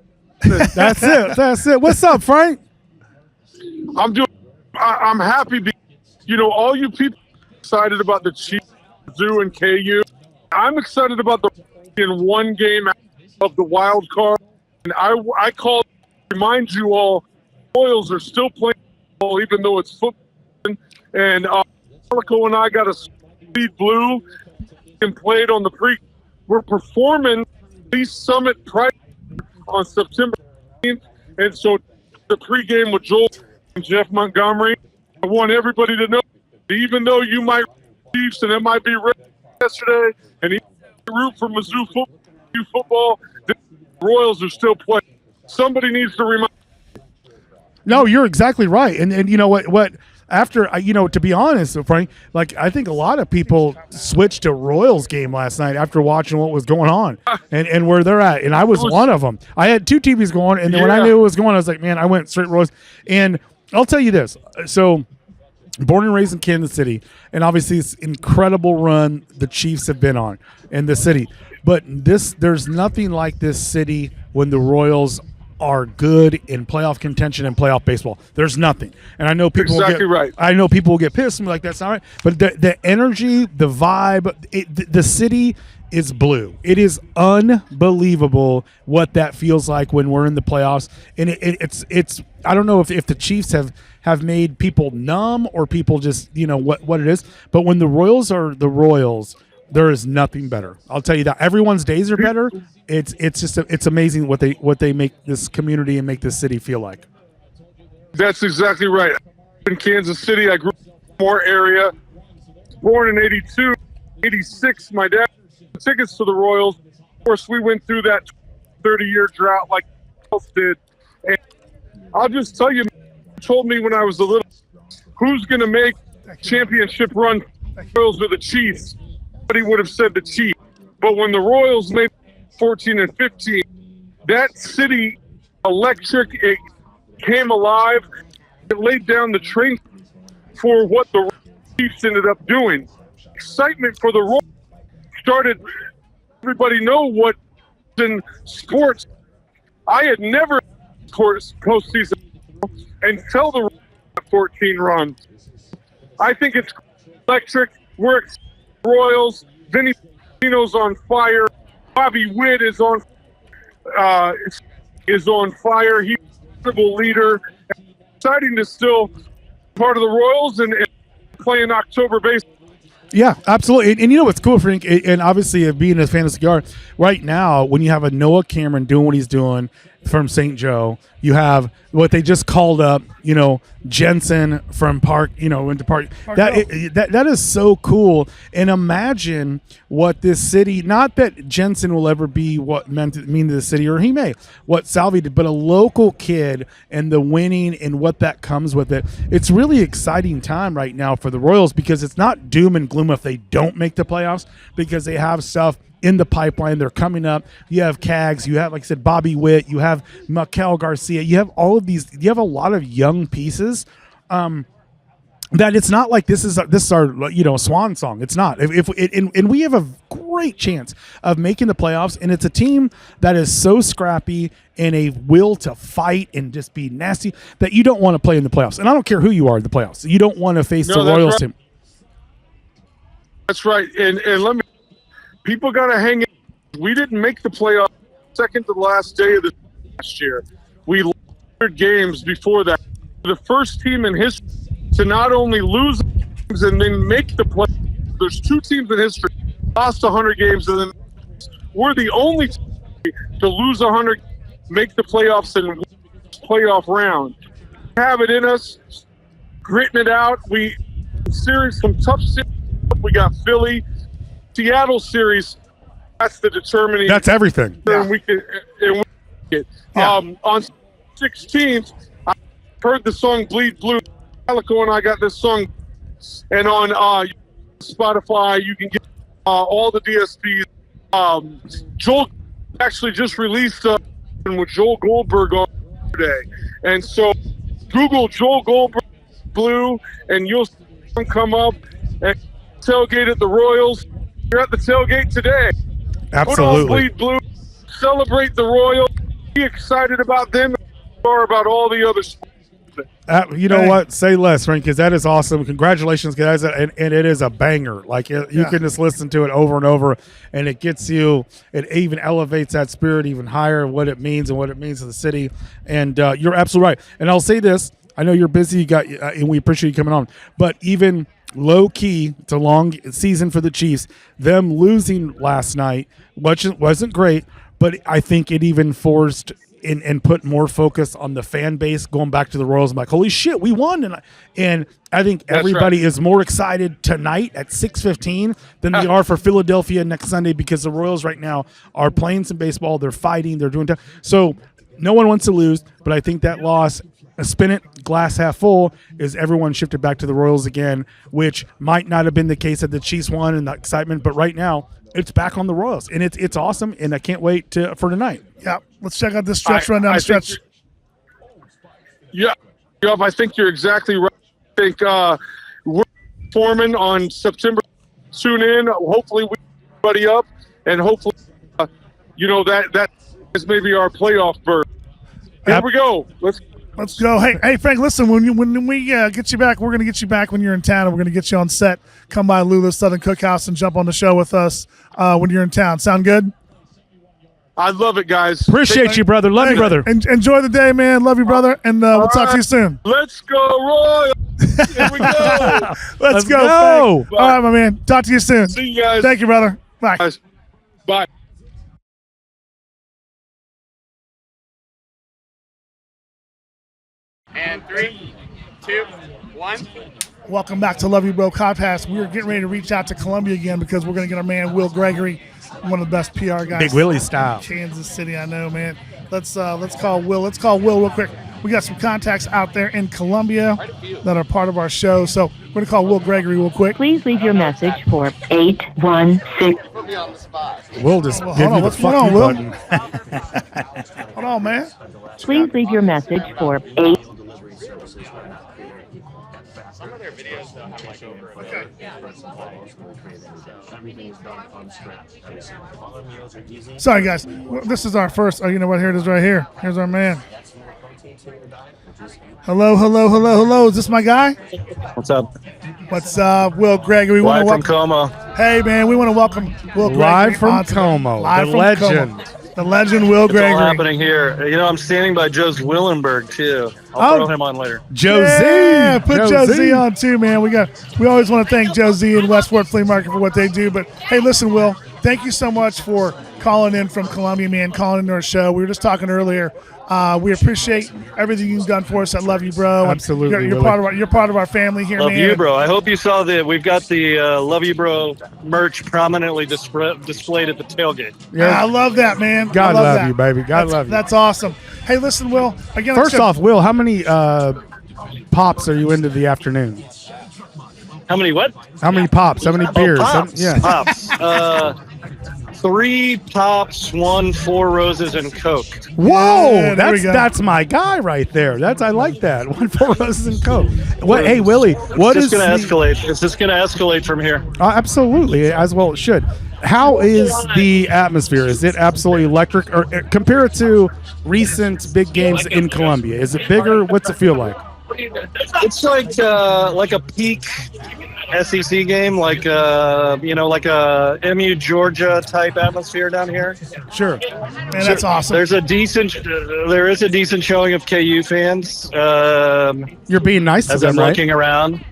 That's it. What's up, Frank? I'm happy because, all you people excited about the Chiefs, Zoo, and KU. I'm excited about the in one game of the wild card. And I call to remind you all, Royals are still playing football, even though it's football. And Alico and I got a Bleed Blue and played on the pre. We're performing East Summit Pride on September 18th, and so the pregame with Joel and Jeff Montgomery. I want everybody to know, even though you might Chiefs and it might be red yesterday, and you root for Mizzou football, the Royals are still playing. Somebody needs to remind. No, you're exactly right, and you know what? After, to be honest, Frank, like I think a lot of people switched to Royals game last night after watching what was going on and where they're at. And I was one of them. I had two TVs going, and then when I knew it was going, I was like, man, I went straight Royals. And I'll tell you this. So born and raised in Kansas City, and obviously this incredible run the Chiefs have been on in the city. But there's nothing like this city when the Royals are good in playoff contention and playoff baseball. There's nothing. And I know people I know people will get pissed and be like, that's not right. But the energy, the vibe, the city is blue. It is unbelievable what that feels like when we're in the playoffs. And it's I don't know if the Chiefs have made people numb or people just, what it is. But when the Royals are the Royals, there is nothing better. I'll tell you that. Everyone's days are better. It's just it's amazing what they make this community and make this city feel like. That's exactly right. In Kansas City, I grew up in the Moore area. Born in 82, 86, my dad had tickets to the Royals. Of course, we went through that 30-year drought like else did. And I'll just tell you, told me when I was a little, who's going to make championship run Royals or the Chiefs? He would have said the Chiefs. But when the Royals made 14 and 15, that city electric, it came alive. It laid down the train for what the Chiefs ended up doing. Excitement for the Royals started. Everybody know what in sports. I had never postseason until the 14 run. I think it's electric. We're Royals. Vinny Pino's on fire. Bobby Witt is on fire. He's an incredible leader. Exciting to still part of the Royals and playing October baseball. Yeah, absolutely. And you know what's cool, Frank, and obviously being a fan of cigar, right now, when you have a Noah Cameron doing what he's doing, from St. Joe. You have what they just called up, Jensen from Park, into Park. That is so cool. And imagine what this city, not that Jensen will ever be what mean to the city, or he may, what Salvi did, but a local kid and the winning and what that comes with it. It's really exciting time right now for the Royals, because it's not doom and gloom if they don't make the playoffs, because they have stuff in the pipeline. They're coming up. You have Cags. You have, like I said, Bobby Witt. You have Mikel Garcia. You have all of these. You have a lot of young pieces. That it's not like this is our swan song. It's not. And we have a great chance of making the playoffs. And it's a team that is so scrappy and a will to fight and just be nasty that you don't want to play in the playoffs. And I don't care who you are in the playoffs. You don't want to face the Royals team. That's right. And let me. People got to hang in. We didn't make the playoffs second to the last day of the last year. We lost 100 games before that. The first team in history to not only lose games and then make the playoffs. There's 2 teams in history lost 100 games, and then we're the only team to lose 100, make the playoffs, and win the playoff round. We have it in us, gritting it out. Some tough series. We got Philly. Seattle series, that's the determining. That's everything. And we can it. On 16th, I heard the song "Bleed Blue." Calico and I got this song, and on Spotify you can get all the DSPs. Joel actually just released with Joel Goldberg on today, and so Google Joel Goldberg Blue, and you'll see them come up. And tailgate at the Royals. You're at the tailgate today. Absolutely. Put on Bleed Blue. Celebrate the Royals. Be excited about them or about all the other sports. You know what? Say less, right? Because that is awesome. Congratulations, guys. And it is a banger. Like, you can just listen to it over and over, and it gets you, it even elevates that spirit even higher, what it means and what it means to the city. And you're absolutely right. And I'll say this. I know you're busy, and we appreciate you coming on. But even low key, it's a long season for the Chiefs. Them losing last night wasn't great, but I think it even forced and put more focus on the fan base going back to the Royals. I'm like, holy shit, we won. And I think everybody is more excited tonight at 6:15 than they are for Philadelphia next Sunday, because the Royals right now are playing some baseball. They're fighting. They're doing so no one wants to lose, but I think that loss, spin it glass half full, is everyone shifted back to the Royals again, which might not have been the case that the Chiefs won and the excitement, but right now it's back on the Royals, and it's awesome, and I can't wait for tonight. Yeah, let's check out this stretch run down the stretch. I think you're exactly right. I think we're forming on September. Tune in. Hopefully we get everybody up, and hopefully that is maybe our playoff berth. Here we go. Let's go. Hey, Frank, listen, when we get you back, we're going to get you back when you're in town, and we're going to get you on set. Come by Lula Southern Cookhouse and jump on the show with us when you're in town. Sound good? I love it, guys. Appreciate you, brother. Love you, brother. Enjoy the day, man. Love you, brother. And we'll talk to you soon. Let's go, Royals. Here we go. Let's go. All right, my man. Talk to you soon. See you guys. Thank you, brother. Bye. Guys. Bye. And 3, 2, 1. Welcome back to Love You Bro Podcast. We're getting ready to reach out to Columbia again, because we're going to get our man Will Gregory, one of the best PR guys. Big Willie style. Kansas City, I know, man. Let's call Will. Let's call Will real quick. We got some contacts out there in Columbia that are part of our show, so we're going to call Will Gregory real quick. Please leave your message for 816. Will just give you the fuck you button. Hold on, man. Please leave your message for 8. Some of their videos they'll have like over. Sorry, guys. This is our first. Oh, you know what? Here it is right here. Here's our man. Hello. Is this my guy? What's up? What's up, Will Gregory? Live from Como. Hey, man, we want to welcome Will Gregory. Live from Como. The legend. The legend, Will Gregory. It's all happening here. You know, I'm standing by Joe's Willenberg, too. I'll throw him on later. Joe Z. Yeah, put Joe Z on, too, man. We always want to thank Joe Z and Westport Flea Market for what they do. But, hey, listen, Will, thank you so much for calling in from Columbia, man, calling into our show. We were just talking earlier. We appreciate everything you've done for us. I love you, bro. Absolutely, You're part of our family here, Love man. you, bro. I hope you saw we've got the Love You, Bro merch prominently displayed at the tailgate. Yeah, I love that, man. God love love that. you, baby. God love you. That's awesome. Hey, listen, Will. Again, First off, Will, how many pops are you into the afternoon? How many what? How many pops? How many beers? Pops. Yeah. Pops. 3 pops, 1 4 Roses, and Coke. Whoa, Yeah, there we go. that's my guy right there. I like that. 1 4 Roses and Coke. What? Hey, Willie, what It's is just going to escalate. It's just going to escalate from here. Absolutely, as well it should. How is the atmosphere? Is it absolutely electric? Or compare it to recent big games in Columbia? Is it bigger? What's it feel like? It's like a peak SEC game, like a MU Georgia type atmosphere down here. Sure. Man, that's awesome. There is a decent showing of KU fans. You're being nice to As them, I'm right? looking around,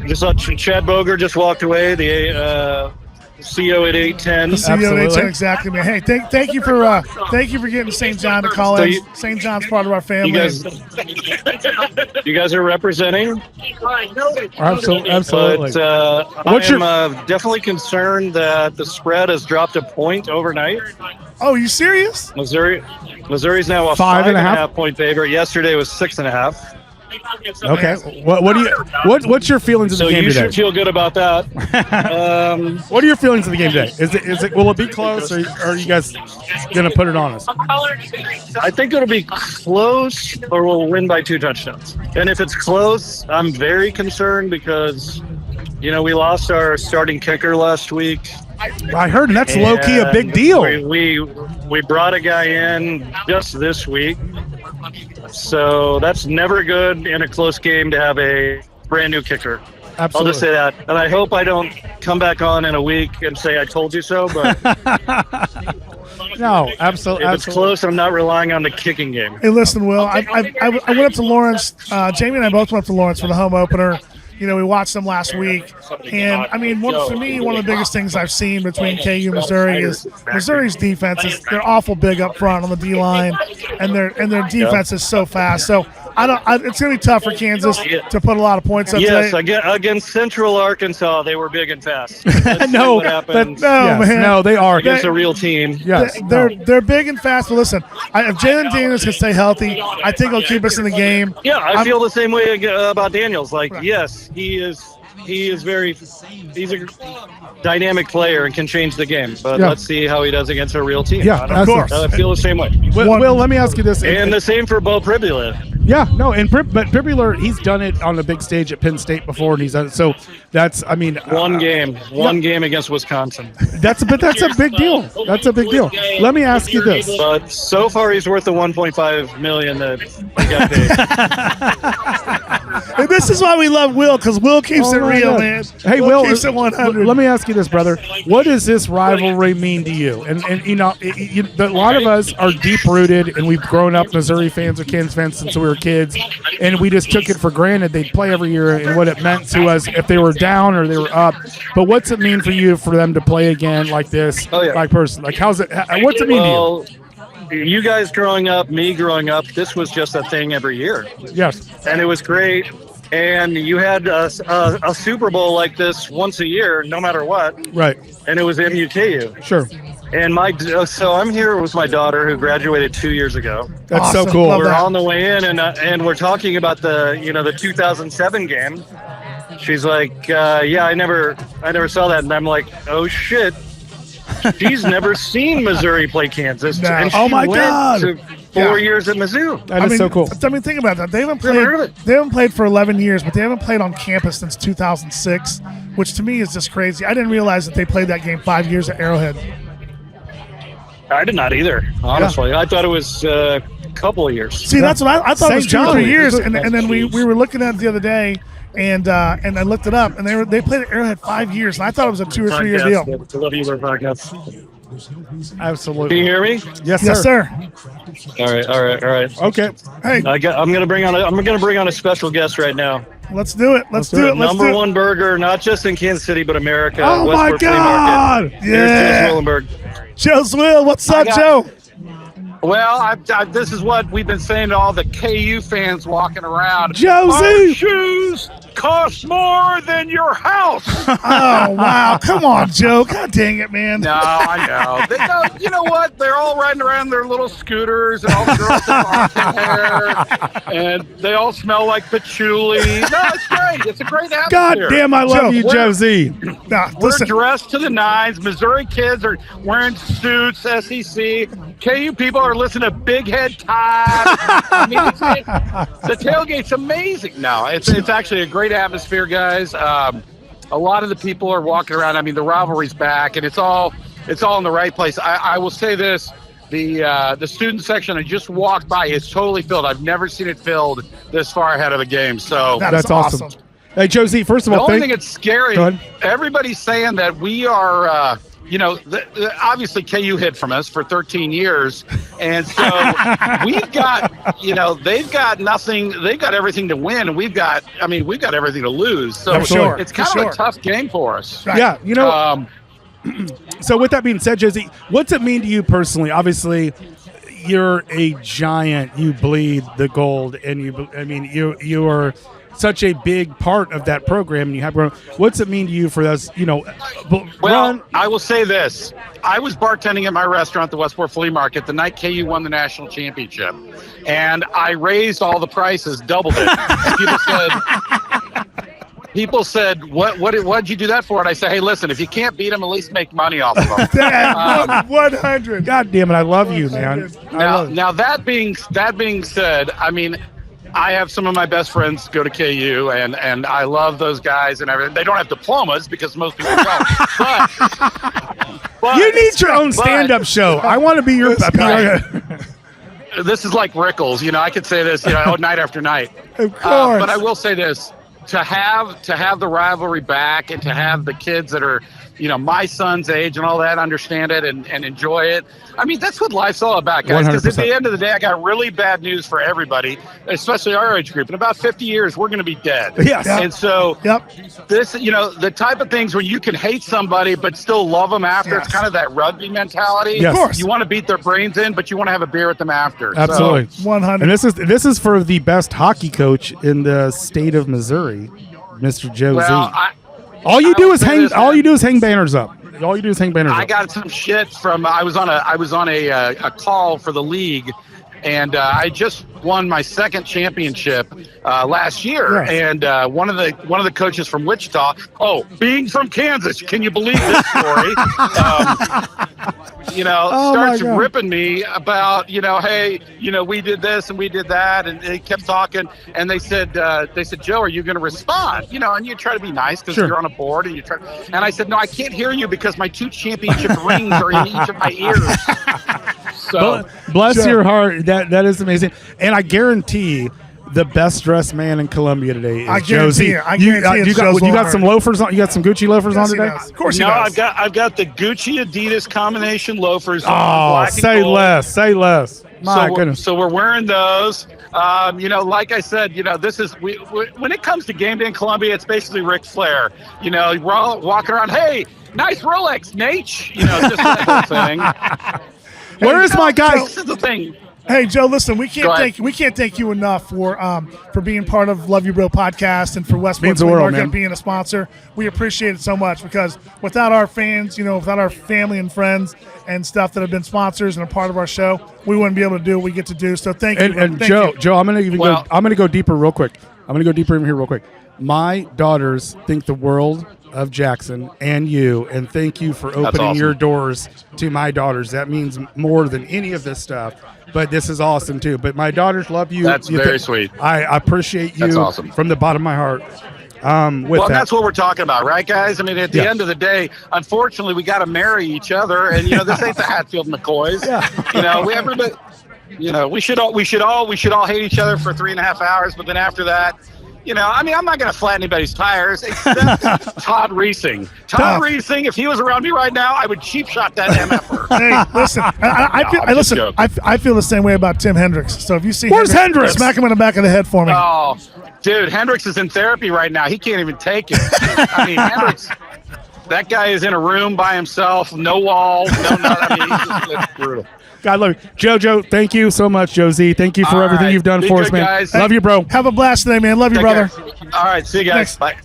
just saw Chad Boger just walked away. The CO at 8:10. CEO Absolutely. 810, exactly, man. Hey, thank you for getting St. John to call in. St. John's part of our family. You guys are representing. Absolutely. But I'm definitely concerned that the spread has dropped a point overnight. Oh, you serious? Missouri's now a 5.5 point favorite. Yesterday was 6.5. Okay. What's your feelings of the So game you today? should feel good about that. What are your feelings of the game today? Will it be close, or are you guys gonna put it on us? I think it'll be close, or we'll win by 2 touchdowns. And if it's close, I'm very concerned because, we lost our starting kicker last week. I heard, and that's low key a big deal. We brought a guy in just this week, so that's never good in a close game to have a brand new kicker. Absolutely. I'll just say that, and I hope I don't come back on in a week and say I told you so. But No, absolutely. if it's close, I'm not relying on the kicking game. Hey, listen, Will. I went up to Lawrence. Jamie and I both went up to Lawrence for the home opener. We watched them last week, and I mean, one of the biggest things I've seen between KU and Missouri is Missouri's defense they're awful big up front on the D line, and their defense is so fast. So it's going to be tough for Kansas to put a lot of points up Yes, today. against Central Arkansas, they were big and fast. No, what happens man. No, they are. against a real team. Yes. They're big and fast. But listen, if Jalen Daniels can stay healthy, I think he'll keep us in the game. Yeah, I feel the same way about Daniels. Yes, he's a dynamic player and can change the game. But let's see how he does against a real team. Yeah, of course. I feel the same way. Will, let me ask you this. And the same for Bo Pribula. Yeah, no, but Pribula, he's done it on the big stage at Penn State before, and he's done it. So that's, One game against Wisconsin. That's a big deal. That's a big deal. Let me ask you this. But so far, he's worth the $1.5 million that he got paid. And this is why we love Will, because Will keeps it my real, God. man. Hey, Will, keeps it 100. let me ask you this, brother. What does this rivalry mean to you? And a lot of us are deep-rooted, and we've grown up Missouri fans or Kansas fans since we were kids, and we just took it for granted they'd play every year and what it meant to us if they were down or they were up. But what's it mean for you for them to play again like this? Oh, yeah. What's it mean to you? You guys growing up, me growing up, this was just a thing every year. Yes. And it was great. And you had a Super Bowl like this once a year, no matter what. Right. And it was MUKU. Sure. And so I'm here with my daughter who graduated 2 years ago. That's Awesome. so cool. Love We're that. on the way in, and we're talking about the 2007 game. She's like, yeah, I never saw that, and I'm like, oh shit. She's never seen Missouri play Kansas. No. And she Oh, my went God. to 4 years at Mizzou. That is so cool. Think about that. They haven't Never heard of played. it. They haven't played for 11 years, but they haven't played on campus since 2006, which to me is just crazy. I didn't realize that they played that game 5 years at Arrowhead. I did not either, honestly. I thought it was a couple of years. See, that's what I thought it was St. 2 or 3 John. years, and then we were looking at it the other day, and I looked it up, and they played at Arrowhead 5 years, and I thought it was a 2 or 3 year deal. I love you, podcast. Absolutely. Can you hear me? Yes, Yes, sir. All right. Okay. Hey, I'm gonna bring on a special guest right now. let's do it. Let's do it. Let's Number do it. one burger, not just in Kansas City but America. Oh, my Westport Flea God. Market. Here's Yeah. Jude Willenberg. Joe Swill, what's up, Joe? Well, this is what we've been saying to all the KU fans walking around. Josie! Our shoes cost more than your house. Oh, wow. Come on, Joe. God dang it, man. No, I know. You know what? They're all riding around their little scooters, and all the girls have long hair, and they all smell like patchouli. No, it's great. It's a great atmosphere. God damn, I love you, Josie. We're dressed to the nines. Missouri kids are wearing suits, SEC. KU people are listening to Big Head Todd. I mean, the tailgate's amazing. No, it's actually a great atmosphere, guys. A lot of the people are walking around. I mean, the rivalry's back, and it's all in the right place. I will say this: the student section I just walked by is totally filled. I've never seen it filled this far ahead of the game. So that's awesome. Hey, Josie, first of all, the only thing that's scary, everybody's saying that we are, obviously KU hid from us for 13 years. And so we've got, they've got nothing. They've got everything to win. And we've got everything to lose. So it's kind of a tough game for us. Right. Yeah. So with that being said, Josie, what's it mean to you personally? Obviously, you're a giant. You bleed the gold, and you are such a big part of that program, and you have grown. What's it mean to you for us? Well, I will say this: I was bartending at my restaurant, the Westport Flea Market, the night KU won the national championship, and I raised all the prices, doubled it. And people said, what'd you do that for? And I said, hey, listen, if you can't beat them, at least make money off of them. 100. God damn it, I love you, man. Now that being said, I mean, I have some of my best friends go to KU, and I love those guys and everything. They don't have diplomas because most people don't. But you need your own stand-up show. I want to be your This is like Rickles. I could say this, night after night. Of course. But I will say this: to have the rivalry back, and to have the kids that are, my son's age and all that understand it and enjoy it. I mean, that's what life's all about, guys. Because at the end of the day, I got really bad news for everybody, especially our age group. In about 50 years, we're going to be dead. Yes. And so this, the type of things where you can hate somebody but still love them after, it's kind of that rugby mentality. Yes. Of course. You want to beat their brains in, but you want to have a beer with them after. Absolutely. So, 100. And this is for the best hockey coach in the state of Missouri, Mr. Josie. Well, all you do is hang banners up. All you do is hang banners up. I got some shit from I was on a call for the league, and I just won my second championship last year. Yes. And one of the coaches from Wichita, being from Kansas, can you believe this story? Starts ripping me about, hey, we did this and we did that, and they kept talking, and they said, Joe, are you going to respond? And you try to be nice because you're on a board, and and I said, no, I can't hear you because my 2 championship rings are in each of my ears. So bless your heart. That is amazing, and I guarantee the best dressed man in Columbia today is Josie. You got some loafers on. You got some Gucci loafers on today. Of course, I've got the Gucci Adidas combination loafers. Oh, say less. My goodness. So we're wearing those. Like I said, this is when it comes to game day in Columbia, it's basically Ric Flair. We're all walking around. Hey, nice Rolex, Nate. Just that whole thing. Where is my guy? This is the thing. Hey, Joe, listen, we can't thank you enough for being part of Love You Bro podcast and for Westport Flea Market being a sponsor. We appreciate it so much because without our fans, without our family and friends and stuff that have been sponsors and a part of our show, we wouldn't be able to do what we get to do. So thank you. And Joe, I'm going to go deeper real quick. I'm going to go deeper in here real quick. My daughters think the world of Jackson and you, and thank you for opening your doors to my daughters. That means more than any of this stuff, but this is awesome too. But my daughters love you. That's very sweet. I appreciate you from the bottom of my heart. That's what we're talking about, right, guys? I mean, at the end of the day, unfortunately, we got to marry each other, and this ain't the Hatfield McCoys. We should all hate each other for 3.5 hours, but then after that, I'm not going to flat anybody's tires except Todd Reesing. Todd Reesing, if he was around me right now, I would cheap shot that MFer. Hey, listen, I feel the same way about Tim Hendricks. So if you see Hendricks? Smack him in the back of the head for me. Oh, dude, Hendricks is in therapy right now. He can't even take it. I mean, That guy is in a room by himself, no walls, no nothing. I mean, it's brutal. God love you. JoJo, thank you so much, Josie. Thank you for All everything right. you've done Be for good, us, man. guys. Love you, bro. Have a blast today, man. Love you, Take brother. care. All right, see you guys. Thanks. Bye.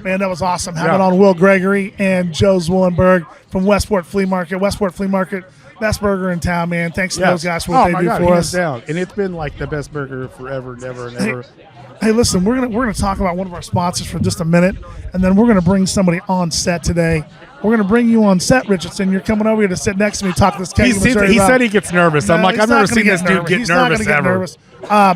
Man, that was awesome. Having on Will Gregory and Joe Zwillenberg from Westport Flea Market. Westport Flea Market, best burger in town, man. Thanks to those guys for what they do for us. Down. And it's been like the best burger forever and ever and ever. Hey, listen, we're gonna talk about one of our sponsors for just a minute, and then we're gonna bring somebody on set today. We're gonna bring you on set, Richardson. You're coming over here to sit next to me, talk to this KU Missouri. He said he gets nervous. I'm like, I've never seen this dude get nervous ever.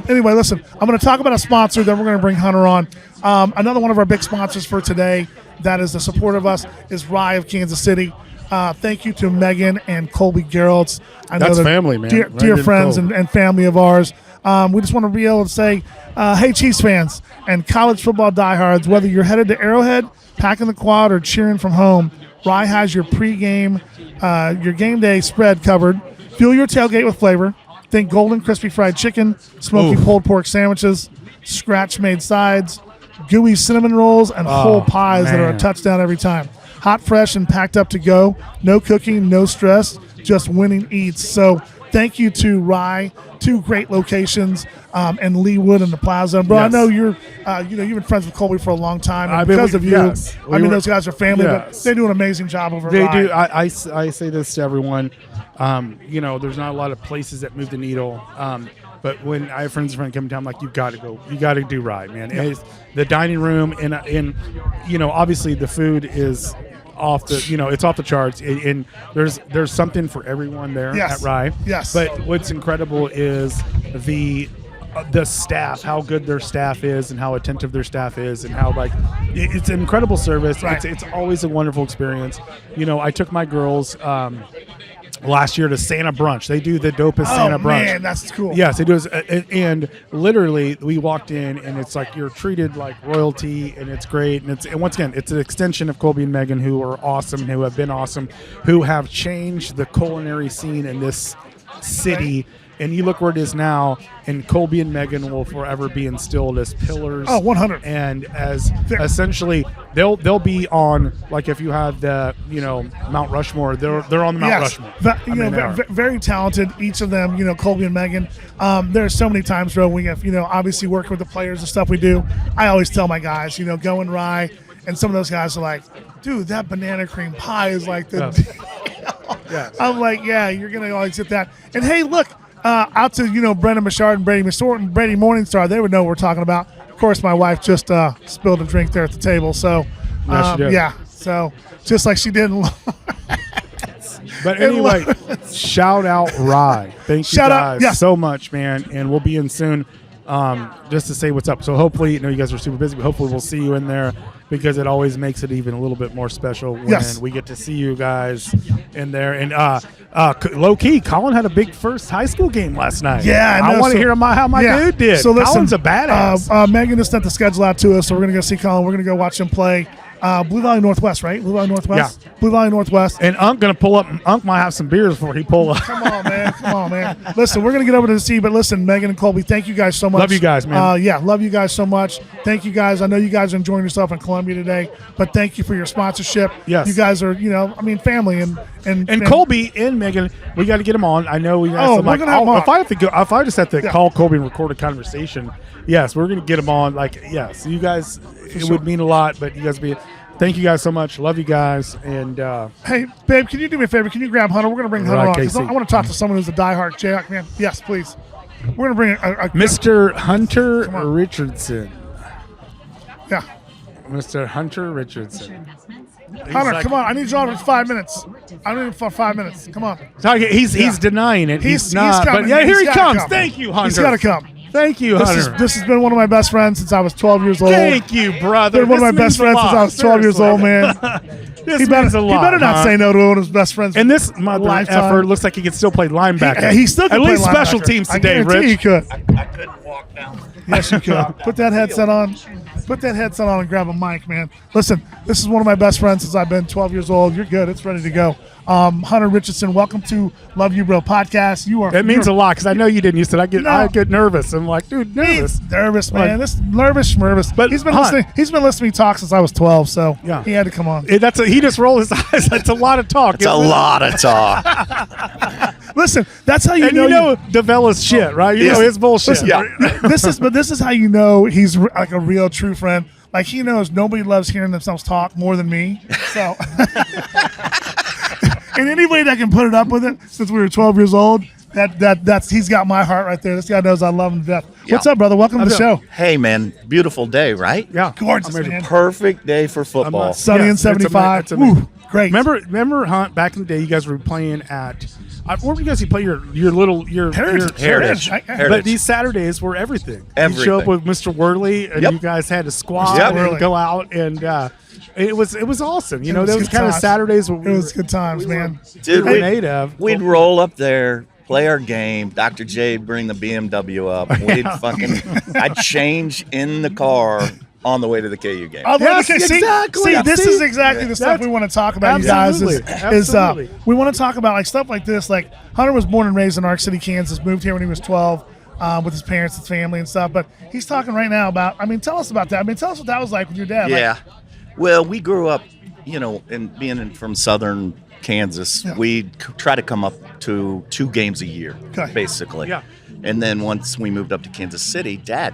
Anyway, listen, I'm going to talk about a sponsor, then we're going to bring Hunter on. Another one of our big sponsors for today that is the support of us is Rye of Kansas City. Thank you to Megan and Colby Geralds. I know That's family, man. Dear friends and family of ours. We just want to be able to say, hey, Chiefs fans and college football diehards, whether you're headed to Arrowhead, packing the quad, or cheering from home, Rye has your pregame, your game day spread covered. Fuel your tailgate with flavor. Think golden crispy fried chicken, smoky pulled pork sandwiches, scratch-made sides, gooey cinnamon rolls, and whole pies that are a touchdown every time. Hot, fresh, and packed up to go. No cooking, no stress, just winning eats. So thank you to Rye, 2 great locations, and Leewood and the Plaza. Bro, I know you've been friends with Colby for a long time, and because of you, those guys are family, but they do an amazing job over at Rye. They do. I say this to everyone. There's not a lot of places that move the needle. But when I have friends come to town, I'm like, you got to go. You got to do Rye, man. Yeah. It's the dining room, and obviously the food is off the, it's off the charts. And there's something for everyone there at Rye. Yes. But what's incredible is the staff, how good their staff is, and how attentive their staff is, and how it's an incredible service. Right. It's always a wonderful experience. I took my girls last year to Santa Brunch. They do the dopest Santa Brunch. Man, that's cool. Yes, they do. And literally, we walked in, and it's like you're treated like royalty, and it's great. And once again, it's an extension of Colby and Megan, who are awesome, who have been awesome, who have changed the culinary scene in this city. And you look where it is now, and Colby and Megan will forever be instilled as pillars. Oh, 100. And as essentially, they'll be on, like if you have the Mount Rushmore, they're on the Mount Rushmore. Very talented, each of them. Colby and Megan. There's so many times, bro. We have obviously working with the players and stuff we do. I always tell my guys, go and Rye, and some of those guys are like, dude, that banana cream pie is like the. Yes. I'm like, yeah, you're gonna always get that. And hey, look. Out to Brendan Bouchard and Brady Morningstar, they would know what we're talking about. Of course, my wife just spilled a drink there at the table, so so just like she did. But anyway, shout out Rye. Thank you guys so much, man, and we'll be in soon. Just to say what's up. So hopefully, you guys are super busy, but hopefully we'll see you in there, because it always makes it even a little bit more special when we get to see you guys in there. And low key, Colin had a big first high school game last night. Yeah, I want to hear how my dude did. So listen, Colin's a badass. Megan just sent the schedule out to us, so we're gonna go see Colin. We're gonna go watch him play. Blue Valley Northwest, right? Blue Valley Northwest? Yeah. Blue Valley Northwest. And Unc going to pull up. Unc might have some beers before he pull up. Come on, man. Listen, we're going to get over to the sea, but listen, Megan and Colby, thank you guys so much. Love you guys, man. Love you guys so much. Thank you guys. I know you guys are enjoying yourself in Columbia today, but thank you for your sponsorship. Yes. You guys are, family. And Colby and Megan, we got to get them on. I know we got if I just have to call Colby and record a conversation, yes, we're going to get them on. You guys, would mean a lot, but you guys thank you guys so much. Love you guys. And hey, babe, can you do me a favor? Can you grab Hunter? We're going to bring Hunter on, because I want to talk to someone who's a diehard Jayhawk man. Yes, please. We're going to bring Mr. Hunter Richardson. Yeah. Mr. Hunter Richardson. Hunter, come on. I need you on for 5 minutes. I need him for 5 minutes. Come on. He's denying it. He's not. Coming. But here he comes. Thank you, Hunter. He's got to come. Thank you, Hunter. This has been one of my best friends since I was 12 years old. Thank you, brother. Been one of my best friends since I was 12 years old, man. He better not say no to one of his best friends. And this mother effer looks like he can still play linebacker. He still can at play least linebacker. Special teams today, I Rich. He could. I couldn't walk down. Yes, you could. Put that headset on. Put that headset on and grab a mic, man. Listen, this is one of my best friends since I've been 12 years old. You're good. It's ready to go. Hunter Richardson, welcome to Love You Bro podcast. That means a lot because I know you didn't. You said I get nervous. I'm like, dude, nervous. He's nervous, man. This nervous. But he's been listening. He's been listening to me talk since I was 12, so he had to come on. He just rolled his eyes. That's a lot of talk. It's a lot of talk. Listen, that's how you know Devella's shit, right? You know his bullshit. Listen, this is how you know he's like a real true friend. Like he knows nobody loves hearing themselves talk more than me. So, and anybody that can put it up with it since we were 12 years old, that's he's got my heart right there. This guy knows I love him to death. Yeah. What's up, brother? Welcome to the show. Hey, man, beautiful day, right? Yeah, gorgeous, man. Perfect day for football. Sunny and 75. Great. Remember, Hunt? Back in the day, you guys were playing at. Where were you guys? You play your Heritage. But these Saturdays were everything. You show up with Mr. Worley, and you guys had to squad and go out, and it was awesome. You know, those kind of Saturdays. It was good times, man. Dude, we'd roll up there, play our game. Dr. J'd bring the BMW up. I'd change in the car on the way to the KU game. Exactly. See, this is exactly the stuff we want to talk about, you guys. We want to talk about like stuff like this. Like Hunter was born and raised in Ark City, Kansas, moved here when he was 12 with his parents, his family, and stuff. But he's talking right now about. I mean, tell us about that. I mean, tell us what that was like with your dad. Yeah. Well, we grew up, and being from southern Kansas, we'd try to come up to 2 games a year, basically. Yeah. And then once we moved up to Kansas City, Dad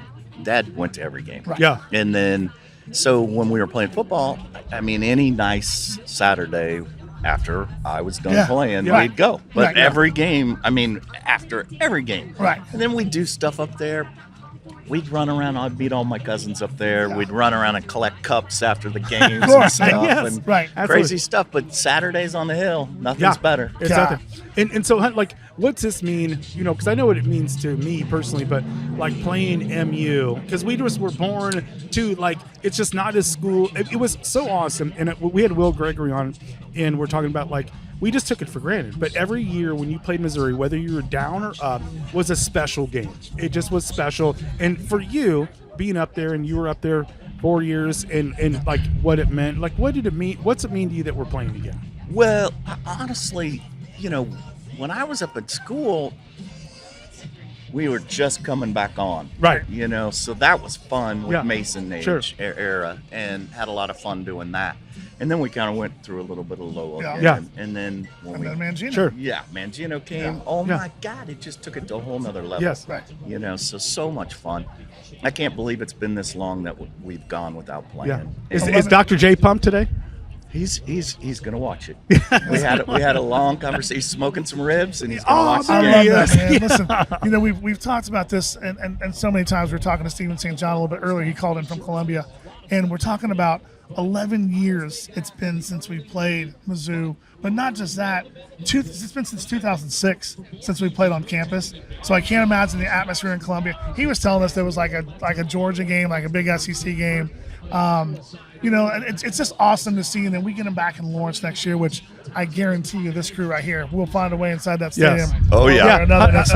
went to every game. Right. Yeah. And then, so when we were playing football, I mean, any nice Saturday after I was done playing, we'd go. But every game, I mean, after every game. Right. And then we'd do stuff up there. We'd run around. I'd meet all my cousins up there. We'd run around and collect cups after the games and stuff. And crazy stuff. But Saturdays on the hill, nothing's better. It's out there. And so, like, what's this mean? Because I know what it means to me personally, but like playing MU, because we just were born to, like, it's just not a school. It was so awesome. And we had Will Gregory on, and we're talking about, like, we just took it for granted. But every year when you played Missouri, whether you were down or up, was a special game. It just was special. And for you, being up there, and you were up there 4 years, and like what it meant, like what did it mean? What's it mean to you that we're playing again? Well, honestly, when I was up at school, we were just coming back on. Right. So that was fun with Mason age era, and had a lot of fun doing that. And then we kind of went through a little bit of low again. Yeah. And then Mangino. Sure. Yeah, Mangino came. Oh my God, it just took it to a whole nother level. Yes. Right. So much fun. I can't believe it's been this long that we've gone without playing. Yeah. Is Dr. J pumped today? He's gonna watch it. we had a long conversation. He's smoking some ribs, and he's gonna watch the I game. love that, man. Listen, we've talked about this, and so many times. We were talking to Steven St. John a little bit earlier. He called in from Columbia, and we're talking about 11 years it's been since we played Mizzou. But not just that, it's been since 2006 since we played on campus. So I can't imagine the atmosphere in Columbia. He was telling us there was like a Georgia game, like a big SEC game. It's just awesome to see. And then we get him back in Lawrence next year, which I guarantee you this crew right here will find a way inside that stadium. Yes. Oh, yeah.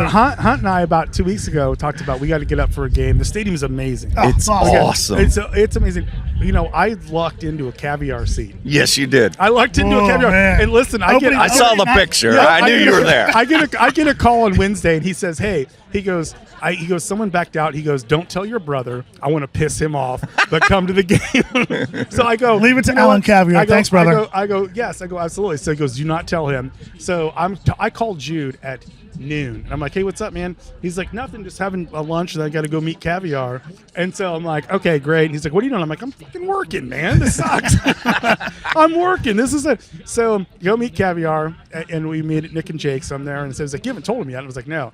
Hunt and I about 2 weeks ago talked about we got to get up for a game. The stadium is amazing. It's awesome. It's amazing. I lucked into a caviar seat. Yes, you did. I lucked into a caviar. Man. And listen, I saw the picture. Yeah, I knew you were there. I get a call on Wednesday, and he says, "Hey," he goes, someone backed out. He goes, "Don't tell your brother. I want to piss him off, but come to the game." So I go, leave it to Alan Caviar. Thanks, brother. I go, yes. I go, absolutely. So he goes, do not tell him. So I called Jude at noon, and I'm like, hey, what's up, man? He's like, nothing, just having a lunch, and I got to go meet Caviar. And so I'm like, okay, great. And he's like, what are you doing? I'm like, I'm fucking working, man. This sucks. I'm working. This is it. So go meet Caviar, and we meet Nick and Jake. So I'm there, and so he's like, you haven't told him yet. And I was like, no.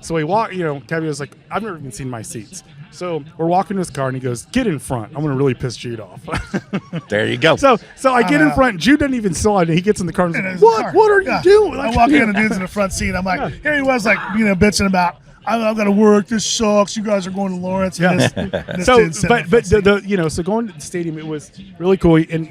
So we walk, Caviar's like, I've never even seen my seats. So we're walking to his car, and he goes, get in front. I'm going to really piss Jude off. There you go. So I get in front. Jude doesn't even saw it. And he gets in the car and he's like, what are you doing? I walk in, and the dude's in the front seat. I'm like, here he was, like, bitching about, I've got to work. This sucks. You guys are going to Lawrence. Yeah. This So, dude said but that. so going to the stadium, it was really cool. And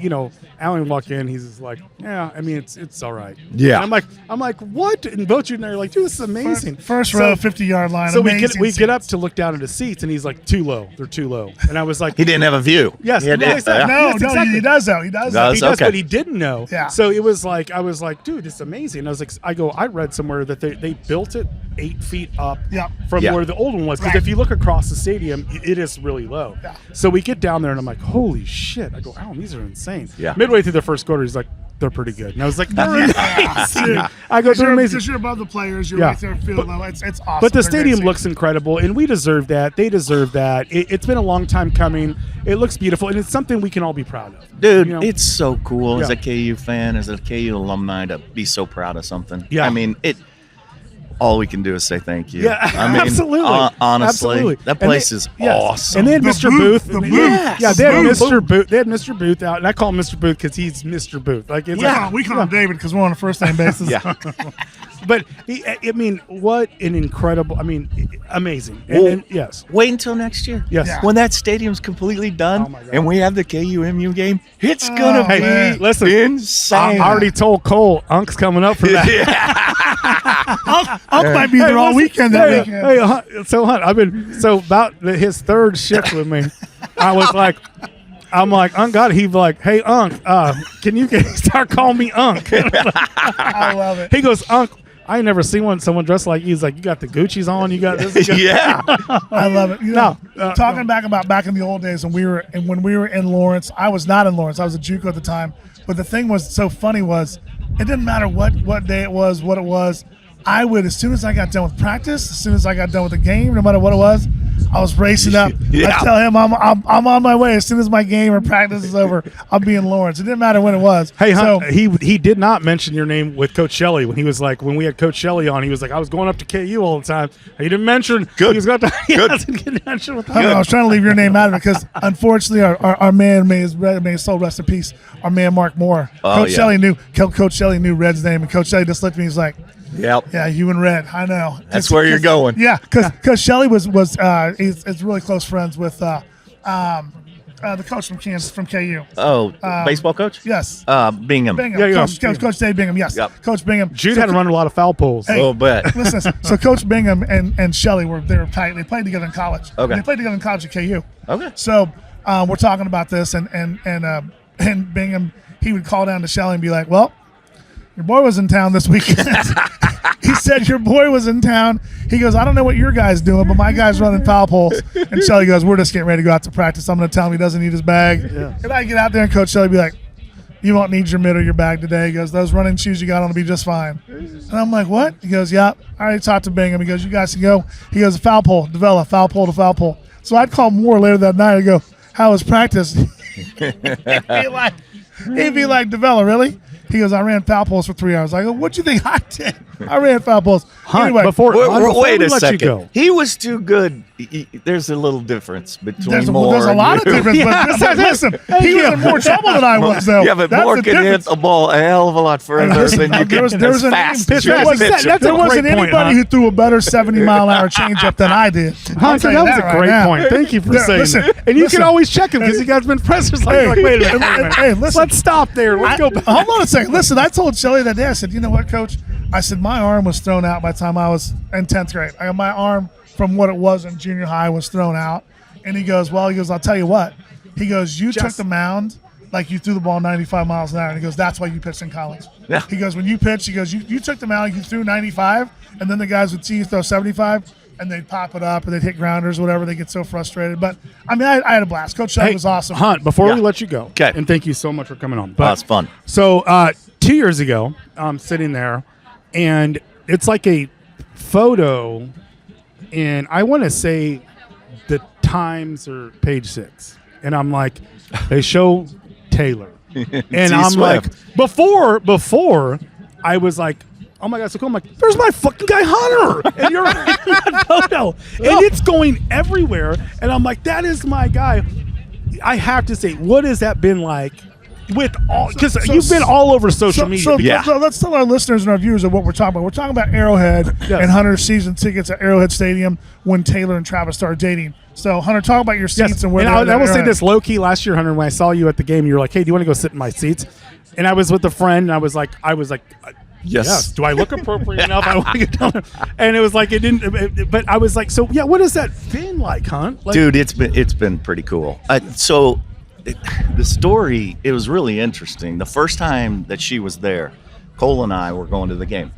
Alan walked in. He's just like, yeah, I mean, it's all right. Yeah. And I'm like, what? And both you and I are like, dude, this is amazing. First row, 50-yard line. So amazing we get up to look down at the seats, and he's like, too low. They're too low. And I was like, He didn't have a view. yes, He had- exactly. No, Yes, no, exactly. he does though. He does. Does? He does, Okay. but he didn't know. Yeah. So it was like, I was like, dude, it's amazing. And I read somewhere that they built it 8 feet up Yep. from Yeah. where the old one was. Because Right. if you look across the stadium, it is really low. Yeah. So we get down there, and I'm like, holy shit. I go, Alan, these are insane. Yeah. Midway through the first quarter, he's like, they're pretty good. And I was like, they're amazing. Yeah. I go, they're amazing. Because you're above the players. You're Yeah. right there field level. It's awesome. But the They're stadium great looks seats. incredible, and we deserve that. They deserve that. It's been a long time coming. It looks beautiful, and it's something we can all be proud of. Dude, You know? it's so cool as Yeah. a KU fan, as a KU alumni, to be so proud of something. Yeah. I mean, all we can do is say thank you. Yeah, I mean, absolutely. honestly, Absolutely. that And place they- is yes. awesome. And they had The Mr. booth, Booth. the and- booth. Yeah, they had Booth. Mr. Booth. They had Mr. Booth out, and I call him Mr. Booth because he's Mr. Booth. Like, it's like, We call him David because we're on a first name basis. Yeah. but I mean, what an incredible! I mean, amazing. Well, And yes, Wait until next year. yes. Yeah. When that stadium's completely done Oh my God. and we have the KU-MU game, it's going to Hey, be man. Listen, insane. I already told Cole Unk's coming up for that. Unc might be there all listen, weekend that hey, weekend. Hey, Hunt, I've been about his third shift with me. I'm like, Unc got it. He's like, hey, Unc, can you start calling me Unc? I love it. He goes, Unc, I ain't never seen someone dressed like you. He's like, you got the Gucci's on, you got this. You got Yeah. I love it. You know, No, talking back in the old days when we were in Lawrence, I was not in Lawrence. I was a JUCO at the time. But the thing was so funny was it didn't matter what day it was, what it was. I would, as soon as I got done with practice, as soon as I got done with the game, no matter what it was, I was racing up. Yeah. I tell him I'm on my way. As soon as my game or practice is over, I'll be in Lawrence. It didn't matter when it was. Hey, so, Hunt, he did not mention your name with Coach Shelley when he was like, when we had Coach Shelley on, he was like, I was going up to KU all the time. He didn't mention. Good. He was got to, he Good. doesn't get mentioned with I was trying to leave your name out of it because, unfortunately, our man, may his soul rest in peace, our man Mark Moore. Oh, Coach yeah. Shelley knew Red's name, and Coach Shelley just looked at me. He's like, Yep. "Yeah, you and Red, I know." That's where you're going. Yeah, because Shelley was is really close friends with the coach from Kansas, from KU. Baseball coach? Yes, Bingham. Bingham. Yeah. Coach Dave Bingham. Yes, Yep. Coach Bingham. Jude So had to run a lot of foul poles. Hey, A little bit. Listen, so Coach Bingham and Shelley were tight. They played together in college. Okay. They played together in college at KU. Okay. So we're talking about this, and Bingham, he would call down to Shelley and be like, "Well, your boy was in town this weekend." He said your boy was in town. He goes, "I don't know what your guy's doing, but my guy's running foul poles." And Shelley goes, "We're just getting ready to go out to practice. I'm going to tell him he doesn't need his bag." Yeah. And I get out there, and Coach Shelley be like, "You won't need your mitt or your bag today." He goes, "Those running shoes you got on will be just fine." And I'm like, "What?" He goes, "Yeah, I already talked to Bingham." He goes, "You guys can go." He goes, "Foul pole, develop, foul pole to foul pole." So I'd call Moore later that night and go, "How was practice?" He'd be like, "Develop, really?" He goes, "I ran foul poles for 3 hours." I go, "What'd you think I did?" I ran foul poles. Hunt, Anyway, before Wait we a let second. you go. He was too good. There's a little difference between there's Moore a and lot of you. difference. But listen, he was in more trouble than I was, though. Yeah, but That's Moore the can hit difference. the ball a hell of a lot further Listen, than you there can. was- there was as an fast aim- as you there can was- pitch that's it. a There wasn't great point, anybody Hunt. who threw a better 70-mile-an-hour changeup than I did. I'll Hunter, tell you that was a right great now. point. Thank you for Yeah, saying listen, that. And you listen. can always check him because you guys been pressers. Like, wait a minute. Hey, listen. Let's stop there. Let's go back. Hold on a second. Listen, I told Shelley that day, I said, "You know what, Coach?" I said, "My arm was thrown out by the time I was in 10th grade. My arm from what it was in junior high was thrown out." And he goes, "Well," he goes, "I'll tell you what." He goes, "You took the mound like you threw the ball 95 miles an hour." And he goes, "That's why you pitched in college." Yeah. He goes, "When you pitch," he goes, you took the mound, you threw 95, and then the guys would see you throw 75, and they'd pop it up, or they'd hit grounders, whatever. They get so frustrated. But, I mean, I had a blast. Coach Shelley was awesome. Hunt, before Yeah. we let you go, Okay. and thank you so much for coming on. Oh, it's fun. So 2 years ago, I'm sitting there, and it's like a photo, and I want to say the Times or Page 6, and I'm like, they show Taylor, and I'm Swift. like, before I was like, oh my God, so cool. I'm like, there's my fucking guy Hunter, and you're in that photo, and it's going everywhere, and I'm like, that is my guy. I have to say, what has that been like with all because you've been all over social media. So let's tell our listeners and our viewers of what we're talking about. We're talking about Arrowhead and Hunter's season tickets at Arrowhead Stadium when Taylor and Travis started dating. So, Hunter, talk about your seats and where. And I will say this low key. Last year, Hunter, when I saw you at the game, you were like, "Hey, do you want to go sit in my seats?" And I was with a friend, and I was like, yes. Do I look appropriate enough? I want to get down there. And it was like it didn't. But I was like, so yeah. What has that been like, Hunt? Like, dude, it's been pretty cool. The story, it was really interesting. The first time that she was there, Cole and I were going to the game,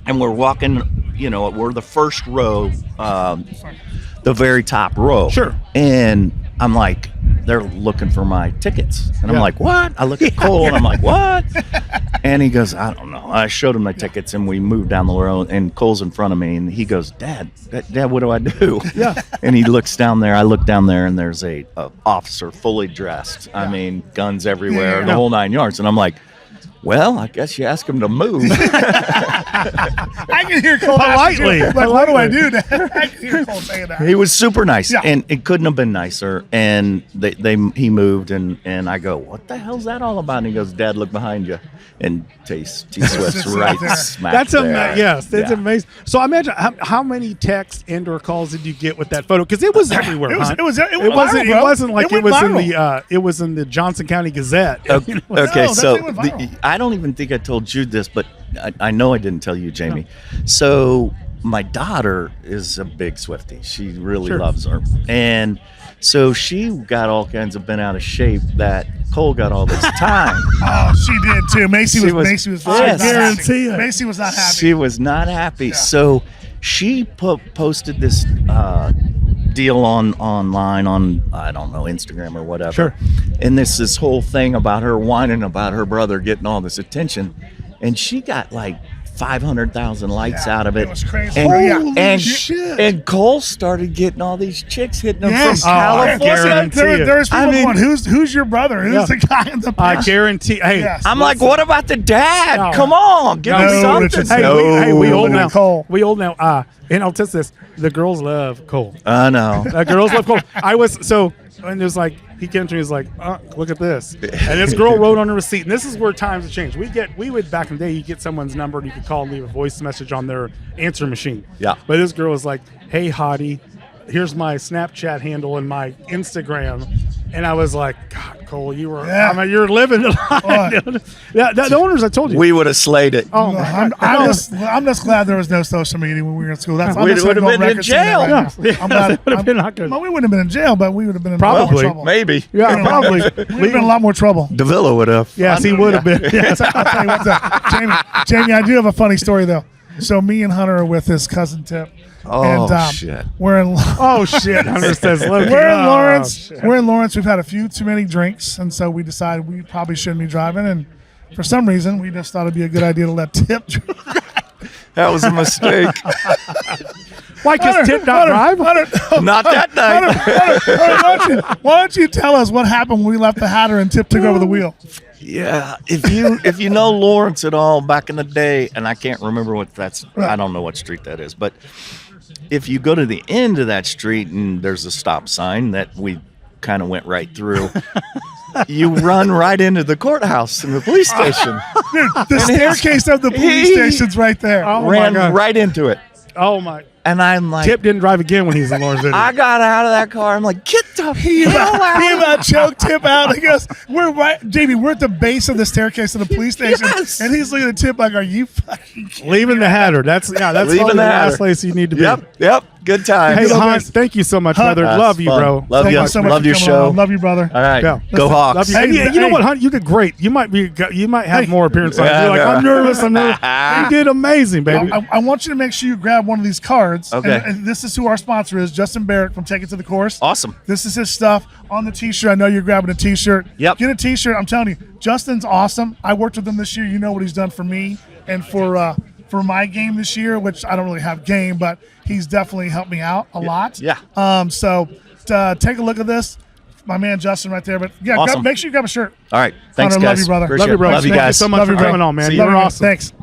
and we're walking. We're the first row, the very top row. Sure. And I'm like, they're looking for my tickets, and I'm like, what? I look at Cole, and I'm like, what? And he goes, I don't know. I showed him my tickets, and we moved down the road, and Cole's in front of me, and he goes, Dad, what do I do? Yeah. And he looks down there. I look down there, and there's a officer fully dressed. I mean, guns everywhere, the whole 9 yards. And I'm like, well, I guess you ask him to move. I can hear Cole politely. Like, what do I do? I can hear Cole saying that. He was super nice, and it couldn't have been nicer. And he moved, and I go, what the hell's that all about? And he goes, Dad, look behind you. And T-Swift's right smack that's there. Yes, it's amazing. So I imagine how many texts and/or calls did you get with that photo? Because it was everywhere. It wasn't like it was in the Johnson County Gazette. Okay, so I don't even think I told Jude this, but I know I didn't tell you, Jamie. No. So my daughter is a big Swiftie. She really loves her, and so she got all kinds of bent out of shape that Cole got all this time. Oh, she did too. Macy was I guarantee it. Macy was not happy. She was not happy. Yeah. So she posted this deal online on, I don't know, Instagram or whatever. Sure. And this whole thing about her whining about her brother getting all this attention. And she got like 500,000 likes out of it. It was crazy. And Cole started getting all these chicks hitting him from California. There's people going, who's your brother? Who's the guy in the picture? I guarantee. Hey, I'm like, what about the dad? No. Come on, give me something. Hey, we old now. Cole. We old now. And I'll test this. The girls love Cole. I know. The girls love Cole. And it was like, he came to me, he's like, look at this. And this girl wrote on her receipt. And this is where times have changed. We would back in the day, you get someone's number and you could call and leave a voice message on their answer machine. Yeah. But this girl was like, hey, hottie, here's my Snapchat handle and my Instagram. And I was like, God, Cole, you're living the life. The owners, I told you. We would have slayed it. Oh, I'm just glad there was no social media when we were in school. We would have been in jail. I'm glad. We wouldn't have been in jail, but we would have been in a lot more trouble. Maybe. Yeah, probably. We would have been in a lot more trouble. Davila would have. Yes, he would have been. Yes. I'll tell you what, Jamie, I do have a funny story, though. So me and Hunter are with his cousin Tip. Shit. We're in. Oh shit! Hunter says, we're in Lawrence. We're in Lawrence. We've had a few too many drinks, and so we decided we probably shouldn't be driving. And for some reason, we just thought it'd be a good idea to let Tip drive. That was a mistake. Why? Because Tip not drive? Not that night. Hunter, why don't you tell us what happened when we left the Hatter and Tip took over the wheel? Yeah, if you know Lawrence at all back in the day, and I can't remember what I don't know what street that is, but if you go to the end of that street and there's a stop sign that we kind of went right through, you run right into the courthouse and the police station. Dude, the staircase of the police station's right there. Ran right into it. Oh my! And I'm like, Tip didn't drive again when he was in Lawrence. I got out of that car. I'm like, get the hell out! He about choked Tip out. He goes, Jamie, we're at the base of the staircase of the police station, and he's looking at Tip like, "Are you fucking leaving the Hatter?" That's leaving the last place you need to be. Yep. Good time. Hey, Hunt, thank you so much, brother. Love you, bro. Love you so much. Love your show. Love you, brother. All right, go Hawks. Hey, you know what, Hunt? You did great. You might have more appearances. You're like, I'm nervous. You did amazing, baby. I want you to make sure you grab one of these cards. Okay. And this is who our sponsor is, Justin Barrett from Take It to the Course. Awesome. This is his stuff on the T-shirt. I know you're grabbing a T-shirt. Yep. Get a T-shirt. I'm telling you, Justin's awesome. I worked with him this year. You know what he's done for me and for my game this year, which I don't really have game, but he's definitely helped me out a lot. Yeah. So take a look at this. My man Justin right there. But yeah, awesome. make sure you grab a shirt. All right. Thanks, Hunter, guys. Love you, brother. Appreciate love you, bro. Love you guys. guys. Thank you so much for coming on, man. You're awesome. Thanks.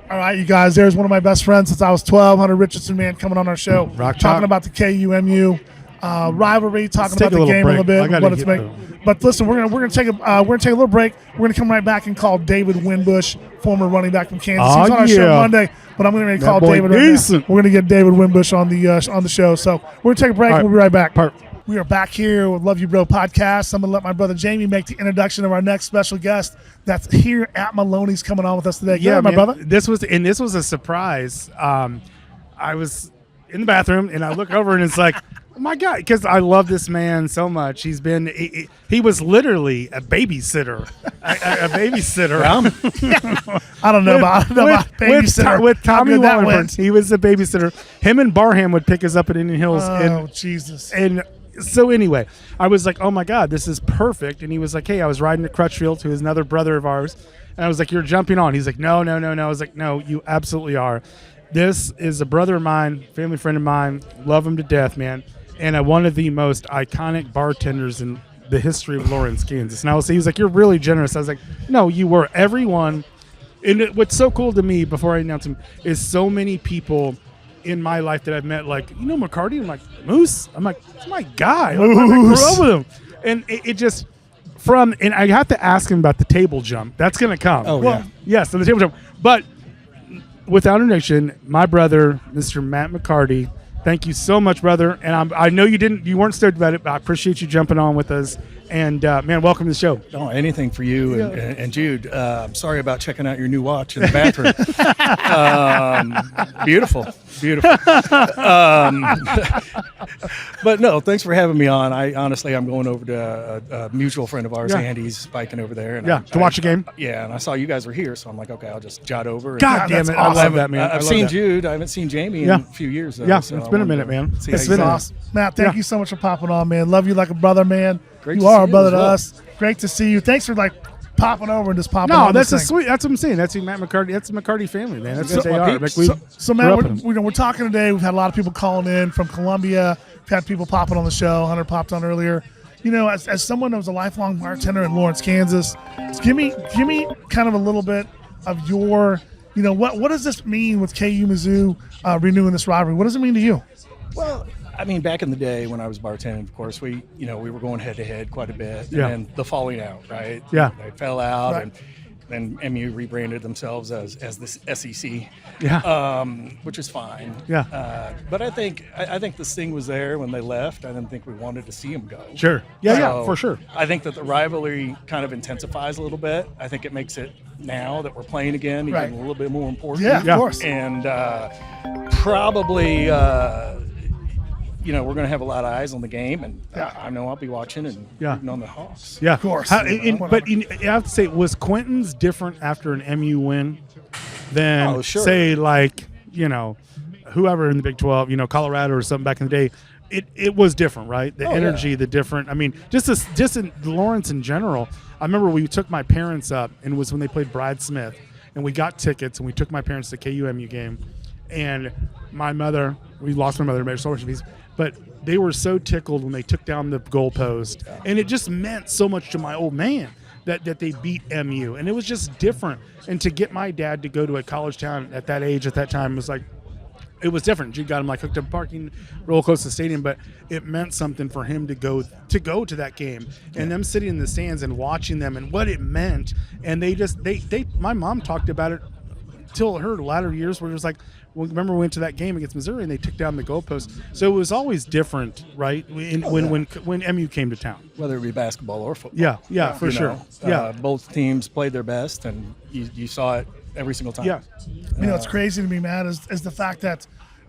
All right, you guys. There's one of my best friends since I was 12, Hunter Richardson, man, coming on our show. Rock talking about the KUMU rivalry, talking about the game a little bit. But listen, we're gonna take a little break. We're gonna come right back and call David Winbush, former running back from Kansas. He's on our show Monday, but I'm gonna call David. We're gonna get David Winbush on the show. So we're gonna take a break. We'll be right back. We are back here with Love You Bro podcast. I'm going to let my brother Jamie make the introduction of our next special guest that's here at Maloney's coming on with us today. Yeah, my brother. This was a surprise. I was in the bathroom, and I look over, and it's like, oh, my God, because I love this man so much. He was literally a babysitter. a babysitter. I don't know about babysitter. With Tommy Wallingford, he was a babysitter. Him and Barham would pick us up at Indian Hills. Oh, Jesus. And so anyway, I was like, oh, my God, this is perfect. And he was like, hey, I was riding to Crutchfield to another brother of ours. And I was like, you're jumping on. He's like, no. I was like, no, you absolutely are. This is a brother of mine, family friend of mine. Love him to death, man. And one of the most iconic bartenders in the history of Lawrence, Kansas. And he was like, you're really generous. I was like, no, you were. Everyone. And what's so cool to me, before I announce him, is so many people in my life that I've met, like, you know McCarty? I'm like, Moose? I'm like, it's my guy. I grew up with him. And it just, and I have to ask him about the table jump. That's going to come. Oh, well, yes, so the table jump. But without introduction, my brother, Mr. Matt McCarty. Thank you so much, brother. And I know you weren't stoked about it, but I appreciate you jumping on with us. And, man, welcome to the show. Oh, anything for you and Jude. I'm sorry about checking out your new watch in the bathroom. Beautiful. But, no, thanks for having me on. I'm going over to a mutual friend of ours, Andy's, biking over there. And to watch a game? And I saw you guys were here, so I'm like, okay, I'll just jot over. God damn it. Awesome. I love that, man. I've seen Jude. I haven't seen Jamie in a few years, though. Yeah, so it's been a minute, man. It's been awesome. Matt, thank you so much for popping on, man. Love you like a brother, man. Great you are a brother to us. Great to see you. Thanks for popping over and just popping on. No, that's sweet. That's what I'm saying. That's Matt McCarty. That's the McCarty family, man. That's what they are. So Matt, we're talking today. We've had a lot of people calling in from Columbia. We've had people popping on the show. Hunter popped on earlier. You know, as someone that was a lifelong bartender in Lawrence, Kansas, give me kind of a little bit of your, what does this mean with KU Mizzou renewing this rivalry? What does it mean to you? Well, I mean, back in the day when I was bartending, of course, we were going head to head quite a bit. Yeah. And the falling out, right? Yeah. They fell out, Right. and then MU rebranded themselves as this SEC. Yeah. Which is fine. Yeah. But I think the sting was there when they left. I didn't think we wanted to see them go. Sure. Yeah, for sure. I think that the rivalry kind of intensifies a little bit. I think it makes it, now that we're playing again, even a little bit more important. Yeah, of course. And probably. We're going to have a lot of eyes on the game, and I know I'll be watching and rooting on the Hawks. Yeah, of course. But I have to say, was Quinton's different after an MU win than, say, whoever in the Big 12, Colorado or something back in the day? It was different, right? The energy, the different. I mean, just in Lawrence in general. I remember we took my parents up, and it was when they played Brad Smith, and we got tickets, and we took my parents to the KU-MU game, and we lost my mother, made so much peace. But they were so tickled when they took down the goalpost. And it just meant so much to my old man that they beat MU. And it was just different. And to get my dad to go to a college town at that age, at that time, was like, it was different. Jude got him hooked up parking real close to the stadium, but it meant something for him to go to that game. And them sitting in the stands and watching them and what it meant. And my mom talked about it till her latter years, where it was like, remember we went to that game against Missouri and they took down the goalpost. So it was always different, right? When MU came to town, whether it be basketball or football. Yeah, for sure. Both teams played their best, and you saw it every single time. Yeah. What's crazy to me, Matt, is the fact that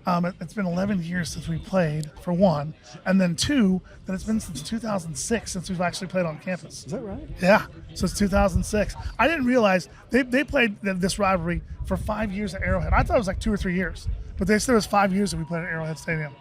it's been 11 years since we played, for one, and then two, that it's been since 2006 since we've actually played on campus. Is that right? Yeah, since 2006. I didn't realize they played this rivalry for 5 years at Arrowhead. I thought it was like 2 or 3 years, but they said it was 5 years that we played at Arrowhead Stadium.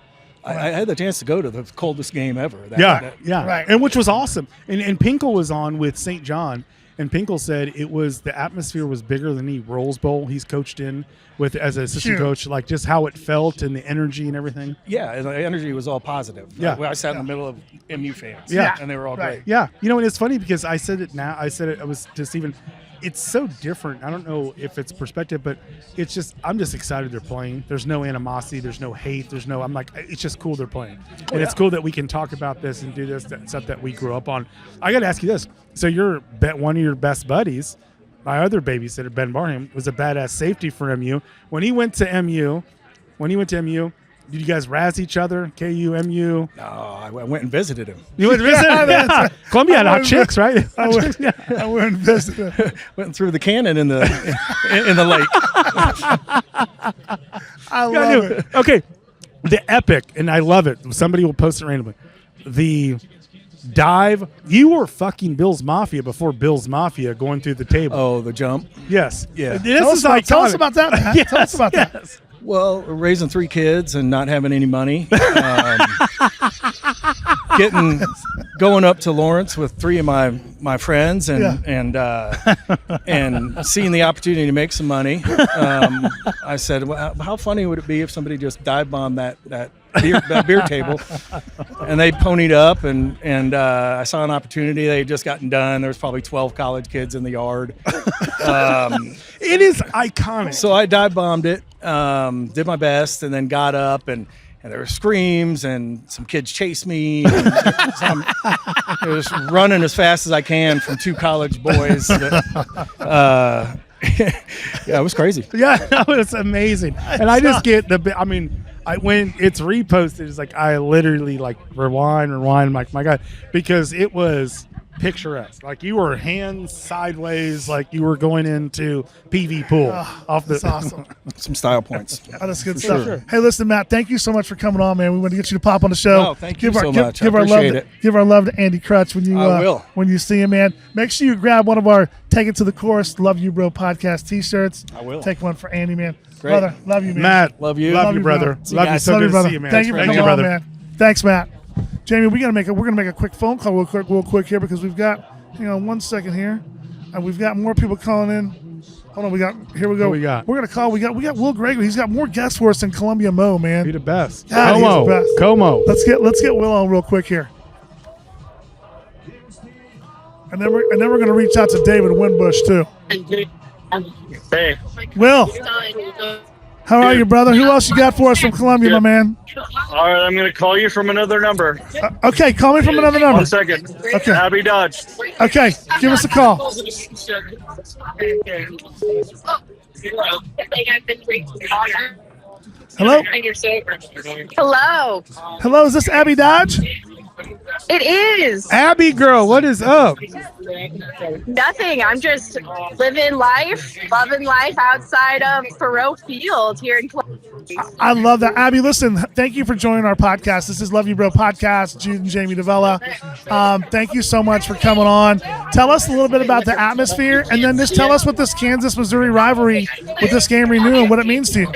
I had the chance to go to the coldest game ever. Right. And which was awesome. And Pinkel was on with St. John, and Pinkel said the atmosphere was bigger than any Rose Bowl he's coached in with as an assistant coach, like just how it felt and the energy and everying. Yeah, and the energy was all positive. Yeah. I sat in the middle of MU fans. Yeah. And they were all great. Yeah. And it's funny because I said it now. I was to Stephen, it's so different. I don't know if it's perspective, but it's just I'm just excited they're playing. There's no animosity. There's no hate. I'm like, it's just cool they're playing. And it's cool that we can talk about this and do this, that stuff that we grew up on. I got to ask you this. So one of your best buddies, my other babysitter, Ben Barham, was a badass safety for MU. When he went to MU, did you guys razz each other? KU, MU? No, I went and visited him. You went and visited him? Yeah. Columbia had hot chicks, right? I went and visited him. Went through the cannon in the lake. I love it. Okay, the epic, and I love it. Somebody will post it randomly. The dive. You were fucking Bill's Mafia before Bill's Mafia going through the table. Oh, the jump? Yes. Yeah. Tell us about that, man. Yes, Tell us about that. Well, raising 3 kids and not having any money, going up to Lawrence with 3 of my friends and seeing the opportunity to make some money. I said, well, how funny would it be if somebody just dive bombed that beer table? And they ponied up, and I saw an opportunity. They had just gotten done. There was probably 12 college kids in the yard. It is iconic. So I dive bombed it, did my best, and then got up, and there were screams, and some kids chased me. I was running as fast as I can from 2 college boys. Yeah, it was crazy. Yeah, that was amazing. And I just get when it's reposted, it's like I literally like rewind, like my God, because it was picturesque. Like you were hands sideways, like you were going into PV pool off the. That's awesome. Some style points. That's good stuff. Sure. Hey, listen, Matt, thank you so much for coming on, man. We want to get you to pop on the show. No, thank you so much. I appreciate it. Give our love to Andy Crutch when you when you see him, man. Make sure you grab one of our Take It to the Chorus Love You Bro podcast t-shirts. I will. Take one for Andy, man. Great. Brother, love you, man. Matt, love you. Love you, brother. Love you. So good to see you, man. Thank you for coming on, man. Thanks, Matt. Jamie, we're gonna make a quick phone call real quick here because we've got 1 second here, and we've got more people calling in. Hold on, here we go. What we got? We're gonna call. We got Will Gregory. He's got more guests for us than Columbia Mo, man. Be the best. God, he's the best. Como. Let's get Will on real quick here, and then we're gonna reach out to David Winbush too. Hey, Will, how are you, brother? Who else you got for us from Columbia, my man? all right, I'm going to call you from another number. Okay, call me from another number. 1 second. Okay. Abby Dodge. Okay, give us a call. Hello? Hello. Hello, is this Abby Dodge? It is. Abby girl, what is up? Nothing. I'm just living life, loving life outside of Thoreau Field here in Columbia. I love that. Abby, listen, thank you for joining our podcast. This is Love You Bro Podcast, Jude and Jamie Davella. Thank you so much for coming on. Tell us a little bit about the atmosphere, and then just tell us what this Kansas-Missouri rivalry with this game renewing, what it means to you.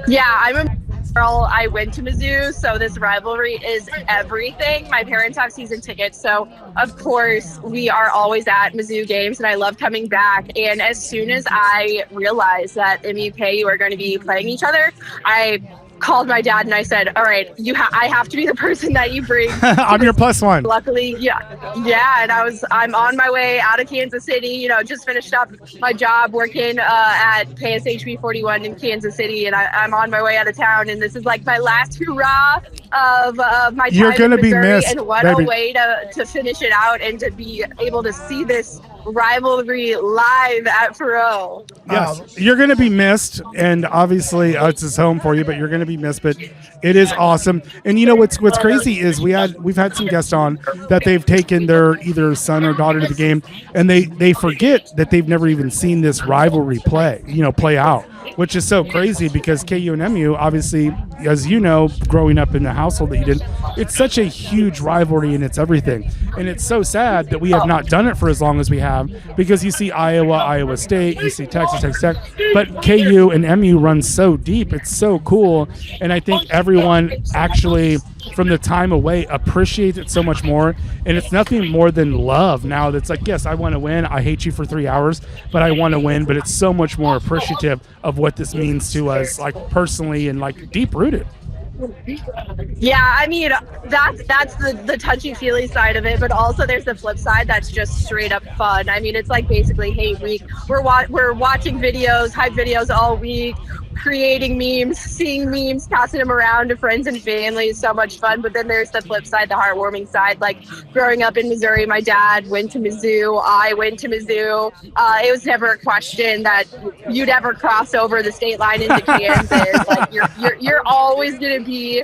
Yeah, I'm a girl. I went to Mizzou, so this rivalry is everything. My parents have season tickets, so of course we are always at Mizzou games, and I love coming back. And as soon as I realized that MUKU are going to be playing each other, I called my dad and I said, all right, I have to be the person that you bring. I'm your plus one. Luckily, yeah. And I'm on my way out of Kansas City, just finished up my job working at KSHB 41 in Kansas City, and I'm on my way out of town, and this is like my last hurrah of my time You're gonna be missed, and what baby. a way to finish it out and to be able to see this rivalry live at Thoreau. Yes, you're going to be missed, and obviously it's his home for you, but you're going to be missed. But it is awesome, and what's crazy is we've had some guests on that they've taken their either son or daughter to the game, and they forget that they've never even seen this rivalry play out, which is so crazy because KU and MU, obviously, as you know, growing up in the household that you did, it's such a huge rivalry and it's everything, and it's so sad that we have not done it for as long as we have, because you see Iowa State, you see Texas Tech, but KU and MU run so deep. It's so cool, and I think everyone actually from the time away appreciates it so much more, and it's nothing more than love now. That's like, yes, I want to win, I hate you for 3 hours, but I want to win. But it's so much more appreciative of what this means to us, like personally and like deep rooted. Yeah, I mean that's the touchy-feely side of it, but also there's the flip side that's just straight up fun. I mean, it's like basically hate week. We're watching videos, hype videos all week, creating memes, seeing memes, passing them around to friends and family. It's so much fun. But then there's the flip side, the heartwarming side. Like growing up in Missouri, my dad went to Mizzou. I went to Mizzou. It was never a question that you'd ever cross over the state line into Kansas. Like you're always going to be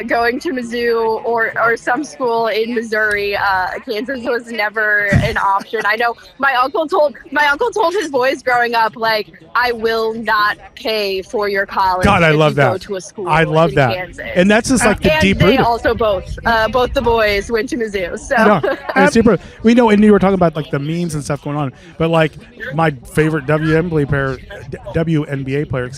going to Mizzou or some school in Missouri. Kansas was never an option. I know my uncle told his boys growing up, like, I will not pay for your college. God, I love that. Go to a school I love that. Kansas. And that's just like the deep they root. also both the boys went to Mizzou. So No, it's super. We know, and you were talking about like the memes and stuff going on, but like my favorite WNBA player,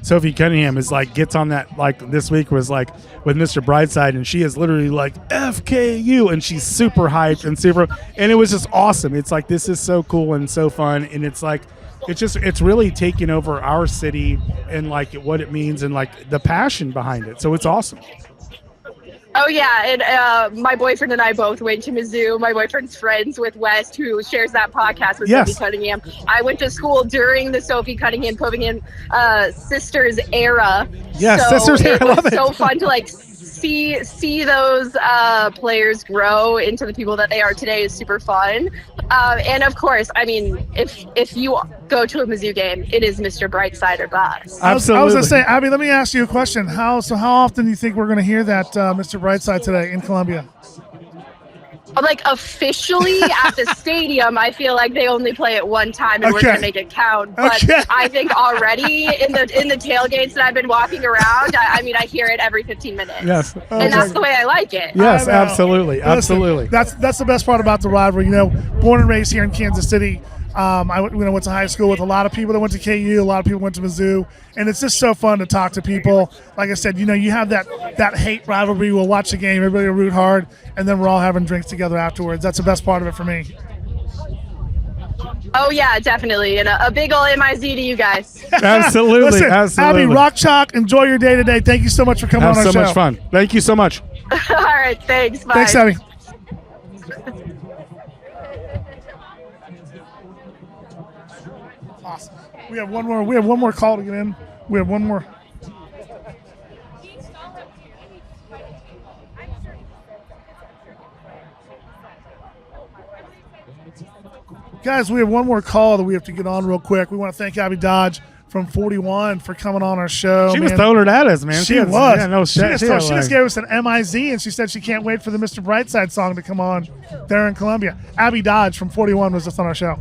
Sophie Cunningham is like gets on that like this week was like with Mr. Brightside, and she is literally like FKU, and she's super hyped and it was just awesome. It's like this is so cool and so fun, and it's like. It's really taking over our city and like what it means and like the passion behind it. So it's awesome. Oh yeah, and my boyfriend and I both went to Mizzou. My boyfriend's friends with West, who shares that podcast with Sophie Cunningham. I went to school during the Sophie Cunningham sisters era. Yes, so sisters era. It was so fun to like see those players grow into the people that they are today is super fun. And of course, I mean, if you go to a Mizzou game, it is Mr. Brightside or bust. Absolutely. I was going to say, Abby, let me ask you a question. How often do you think we're going to hear that Mr. Brightside today in Columbia? Like officially at the stadium, I feel like they only play it one time, and we're gonna make it count. But I think already in the tailgates that I've been walking around, I mean, I hear it every 15 minutes. Yes, and that's the way I like it. Yes, absolutely, absolutely. Listen, that's the best part about the rivalry. You know, born and raised here in Kansas City. I went to high school with a lot of people that went to KU. A lot of people went to Mizzou, and it's just so fun to talk to people. Like I said, you know, you have that hate rivalry. We'll watch the game, everybody will root hard, and then we're all having drinks together afterwards. That's the best part of it for me. Oh yeah, definitely, and a big ol' MIZ to you guys. Absolutely, Listen, absolutely. Abby, rock chalk. Enjoy your day today. Thank you so much for coming on our show. So much fun. Thank you so much. All right, thanks. Bye. Thanks, Abby. Awesome. We have one more call to get in. We have one more. Guys, we have one more call that we have to get on real quick. We want to thank Abby Dodge from 41 for coming on our show. She was throwing it at us, man. She was. Yeah, no shit. She just gave us an MIZ, and she said she can't wait for the Mr. Brightside song to come on there in Columbia. Abby Dodge from 41 was just on our show.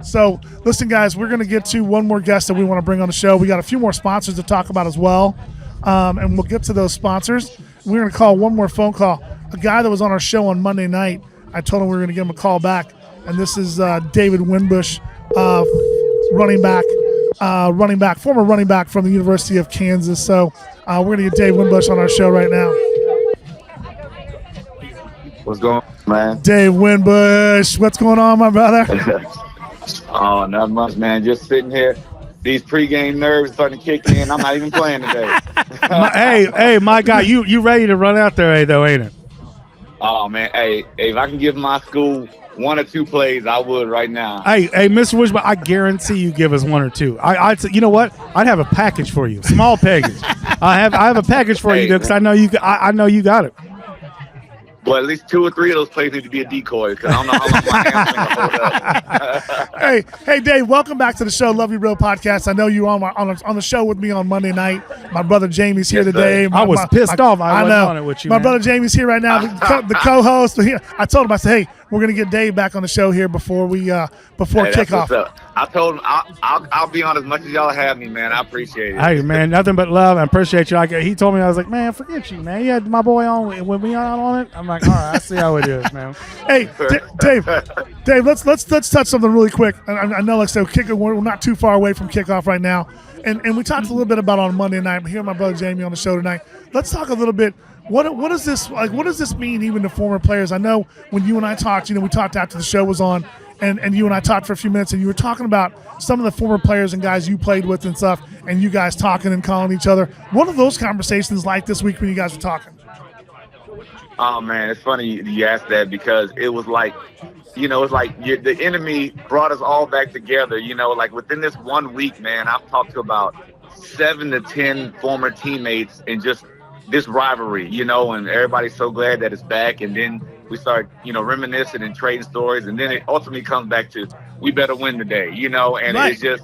So, listen, guys, we're going to get to one more guest that we want to bring on the show. We got a few more sponsors to talk about as well, and we'll get to those sponsors. We're going to call one more phone call. A guy that was on our show on Monday night, I told him we were going to give him a call back, and this is David Winbush, former running back from the University of Kansas. So, we're going to get Dave Winbush on our show right now. What's going on, man? Dave Winbush, what's going on, my brother? Oh, not much, man. Just sitting here. These pregame nerves starting to kick in. I'm not even playing today. hey, my guy, you ready to run out there, though, ain't it? Oh, man. Hey, if I can give my school one or two plays, I would right now. Hey, Mr. Wishbone, I guarantee you give us one or two. You know what? I'd have a package for you, small package. I have a package for you because I know you got it. Well, at least two or three of those plays need to be a decoy because I don't know how long my hamstring will hold up. Hey, Dave, welcome back to the show, Love You Real Podcast. I know you were on the show with me on Monday night. My brother Jamie's here today. I was pissed off. I wasn't on it with you, My man. brother Jamie's here right now, the co-host. I told him, I said, hey, we're going to get Dave back on the show here before kickoff. I told him I'll be on as much as y'all have me, man. I appreciate it. Hey, man, nothing but love. I appreciate you. He told me, I was like, man, forget you, man. You had my boy on when we on it. I'm like, all right, I see how it is, man. Hey, Dave, let's touch something really quick. I know, like I said, we're not too far away from kickoff right now, and we talked a little bit about on Monday night. I'm here with my brother Jamie on the show tonight. Let's talk a little bit. What does this like? What does this mean even to former players? I know when you and I talked, we talked after the show was on, and you and I talked for a few minutes, and you were talking about some of the former players and guys you played with and stuff, and you guys talking and calling each other. What are those conversations like this week when you guys are talking? Oh man, it's funny you asked that because it was like, it's like the enemy brought us all back together. Like within this 1 week, man, I've talked to about 7 to 10 former teammates and just this rivalry, and everybody's so glad that it's back. And then we start, reminiscing and trading stories. And then it ultimately comes back to, we better win today, and right. It's just,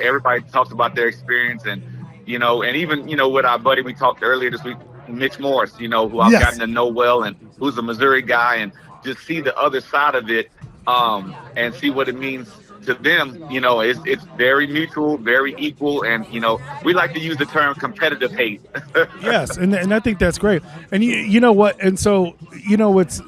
everybody talks about their experience and even, with our buddy we talked earlier this week, Mitch Morris, who I've gotten to know well and who's a Missouri guy, and just see the other side of it and see what it means to them. It's very mutual, very equal, and we like to use the term competitive hate. Yes, and I think that's great. And you know what? And so what's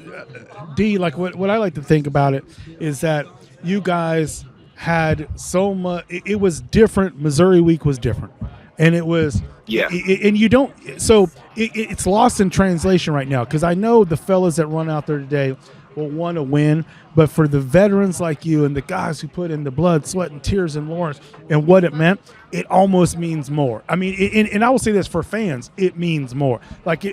D, like what I like to think about it is that you guys had so much. It was different. Missouri week was different, and it was. Yeah. And you don't. So it's lost in translation right now because I know the fellas that run out there today will want to win, but for the veterans like you and the guys who put in the blood, sweat, and tears in Lawrence and what it meant, it almost means more. I mean, and I will say this for fans, it means more.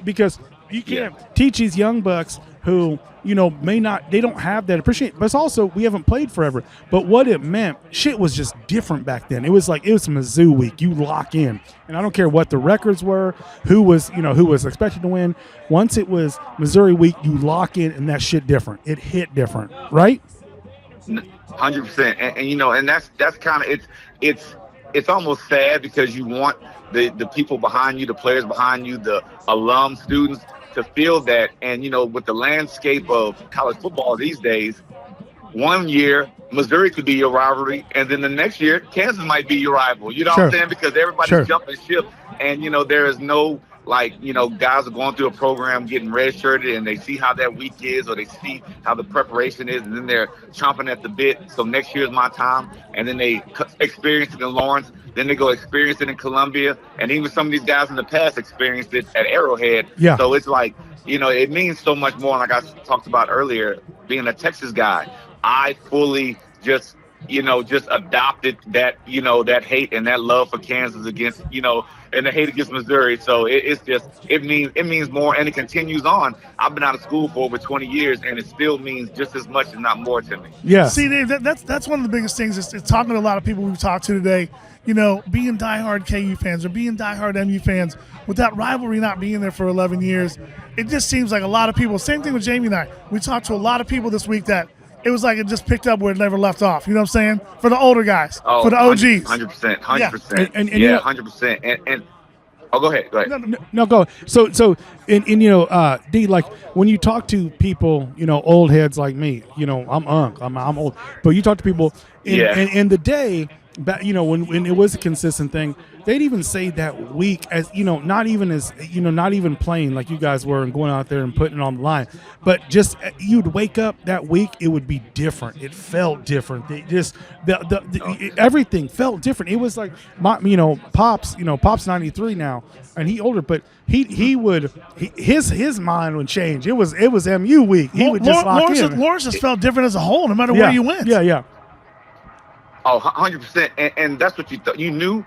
Because you can't teach these young bucks who, they don't have that appreciation. But it's also, we haven't played forever. But what it meant, shit was just different back then. It was Mizzou week. You lock in. And I don't care what the records were, who was expected to win. Once it was Missouri week, you lock in and that shit different. It hit different, right? 100%. And that's kind of, it's almost sad because you want the people behind you, the players behind you, the alum students to feel that. And, with the landscape of college football these days, one year Missouri could be your rivalry, and then the next year Kansas might be your rival. You know what I'm saying? Because everybody's jumping ship, and, there is no, guys are going through a program getting redshirted, and they see how that week is, or they see how the preparation is, and then they're chomping at the bit. So next year's my time, and then they experience it in Lawrence. Then they go experience it in Columbia, and even some of these guys in the past experienced it at Arrowhead. Yeah. So it's like, it means so much more. Like I talked about earlier, being a Texas guy, I fully just adopted that, that hate and that love for Kansas against, and the hate against Missouri. So it means more, and it continues on. I've been out of school for over 20 years, and it still means just as much, if not more, to me. Yeah. See, Dave, that's one of the biggest things. It's talking to a lot of people we've talked to today. Being diehard KU fans or being diehard MU fans, with that rivalry not being there for 11 years, it just seems like a lot of people. Same thing with Jamie and I. We talked to a lot of people this week that it was like it just picked up where it never left off. You know what I'm saying? For the older guys, for the OGs. 100%. 100%. And 100%. And go ahead. No, go. So, D, like when you talk to people, old heads like me, I'm old, but you talk to people in the day. But when it was a consistent thing, they'd even say that week as not even playing like you guys were and going out there and putting it on the line, but just you'd wake up that week, it would be different. It felt different. It just everything felt different. It was like Pop's 93 now and he older, but his mind would change. It was MU week. He would just lock in. Lawrence just felt different as a whole, no matter where you went. Yeah. Oh, 100%. And that's what you thought. You knew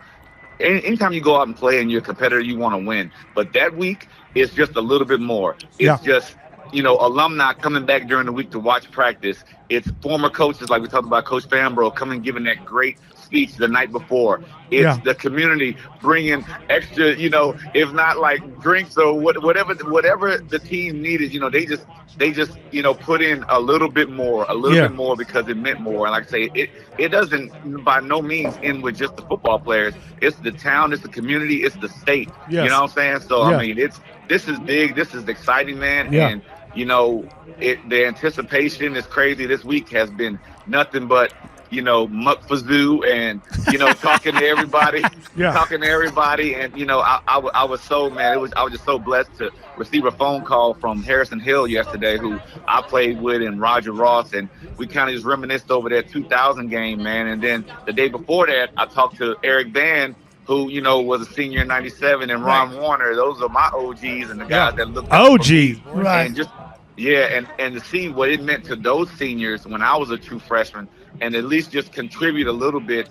anytime you go out and play and you're a competitor, you want to win. But that week is just a little bit more. It's just, alumni coming back during the week to watch practice. It's former coaches, like we talked about Coach Fambro, coming giving that great speech the night before. It's the community bringing extra, if not like drinks or whatever the team needed, they just put in a little bit more because it meant more. And like I say, it doesn't by no means end with just the football players. It's the town, it's the community, it's the state. Yes. You know what I'm saying? So I mean, this is big, this is exciting, man. Yeah. And the anticipation is crazy. This week has been nothing but muck fazoo and talking to everybody, and I was so I was just so blessed to receive a phone call from Harrison Hill yesterday, who I played with, and Roger Ross, and we kind of just reminisced over that 2000 game, man. And then the day before that, I talked to Eric Van, who was a senior in '97, and Ron Warner. Those are my OGs and the guys that looked OG, right? And just and to see what it meant to those seniors when I was a true freshman, and at least just contribute a little bit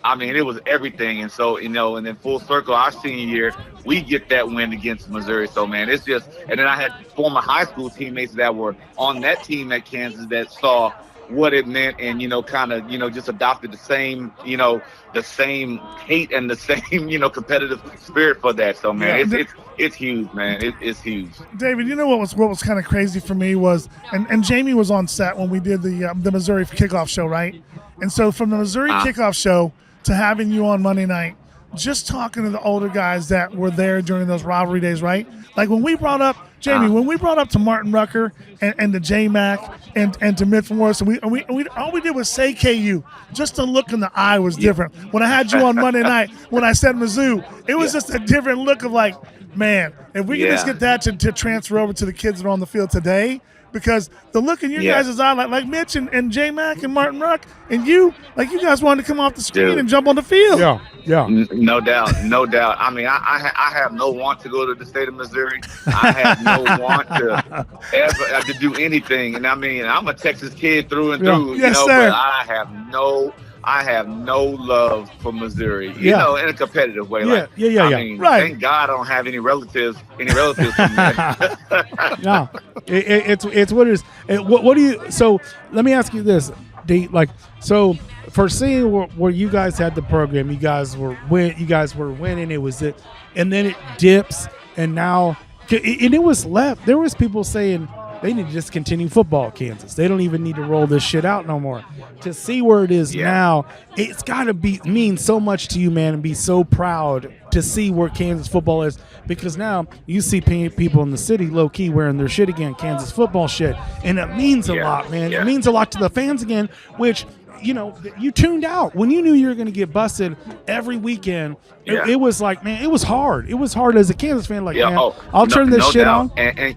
I mean, it was everything. And so, and then full circle, our senior year, we get that win against Missouri. So, man, it's just, and then I had former high school teammates that were on that team at Kansas that saw what it meant and, kind of, just adopted the same, the same hate and the same, competitive spirit for that. So, man, it's huge, man. It's huge. David, what was kind of crazy for me was, and Jamie was on set when we did the Missouri kickoff show, right? And so from the Missouri kickoff show to having you on Monday night, just talking to the older guys that were there during those rivalry days, right? Like when we brought up, Jamie, when we brought up to Martin Rucker and to J-Mac and to Mitch Morris, and we all we did was say KU. Just the look in the eye was different. When I had you on Monday night, when I said Mizzou, it was just a different look of like, man, if we can just get that to transfer over to the kids that are on the field today, because the look in your guys' eye, like Mitch and J-Mac and Martin Ruck and you guys wanted to come off the screen and jump on the field. Yeah. No doubt. I mean, I have no want to go to the state of Missouri. I have no want to ever to do anything. And I mean, I'm a Texas kid through and through, sir. But I have no love for Missouri, in a competitive way. I mean, thank God I don't have any relatives from there. No, it's what it is. What do you? So let me ask you this, D. So for seeing where you guys had the program, you guys were winning. It was it, and then it dips, and now it was left. There was people saying they need to just continue football at Kansas. They don't even need to roll this shit out no more. To see where it is now, it's got to mean so much to you, man, and be so proud to see where Kansas football is, because now you see people in the city low-key wearing their shit again, Kansas football shit, and it means a lot, man. It means a lot to the fans again, which – you tuned out when you knew you were going to get busted every weekend. It was like, man, it was hard. It was hard as a Kansas fan. Like, man, I'll turn this shit on. And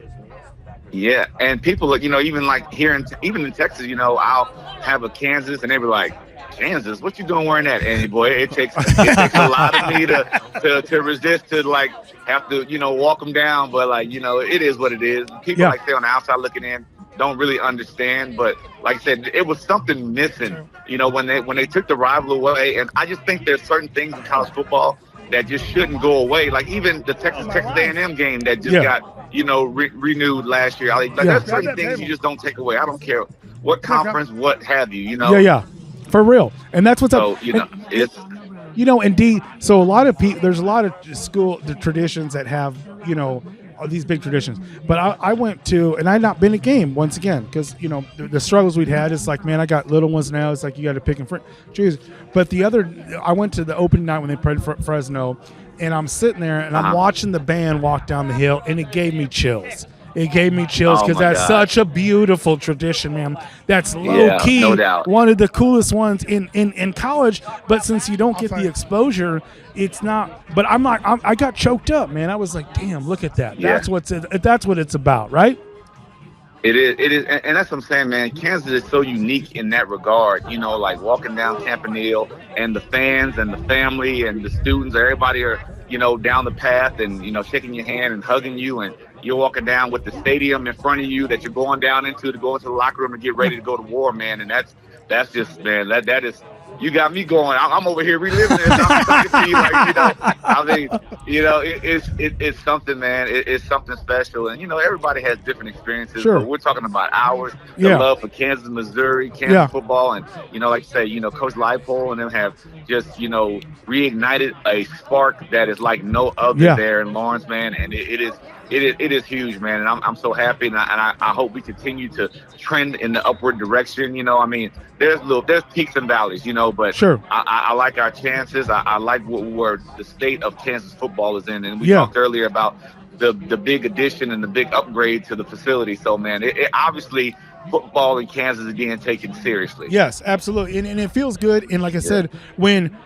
people, even like here even in Texas, I'll have a Kansas, and they were like, Kansas, what you doing wearing that? And boy, it takes a lot of me to resist, to like have to walk them down. But like it is what it is. People like say on the outside looking in don't really understand, but like I said, it was something missing, when they took the rival away. And I just think there's certain things in college football that just shouldn't go away. Like even the Texas A&M game that just got renewed last year. There's certain things you just don't take away. I don't care what conference, what have you. Yeah, for real. And that's what's up. It's. And D. So a lot of people, there's a lot of the traditions that have these big traditions, but I went to, and I've not been a game once again, because the struggles we'd had is like, man, I got little ones now, it's like you got to pick and choose. But I went to the opening night when they played Fresno, and I'm sitting there and I'm watching the band walk down the hill, and it gave me chills. It gave me chills because that's such a beautiful tradition, man. That's low key, no doubt. One of the coolest ones in college. But since you don't get the exposure, it's not. But I got choked up, man. I was like, damn, look at that. Yeah. That's what it's about, right? It is, and that's what I'm saying, man. Kansas is so unique in that regard. Like walking down Campanile, and the fans and the family and the students, everybody are down the path and shaking your hand and hugging you, and you're walking down with the stadium in front of you that you're going down into to go into the locker room and get ready to go to war, man. And that's just, man, that is, you got me going. I'm over here reliving it. It's something, man. It's something special. And, everybody has different experiences. Sure. But we're talking about ours, the love for Kansas, Missouri, Kansas football. And, like you say, Coach Leipold and them have just, reignited a spark that is like no other there in Lawrence, man. And it is huge, man, and I'm so happy, and I hope we continue to trend in the upward direction. There's peaks and valleys, but sure. I like our chances. I like where the state of Kansas football is in, and we talked earlier about the big addition and the big upgrade to the facility. So, man, it obviously football in Kansas is being taken seriously. Yes, absolutely, and it feels good. And like I said, when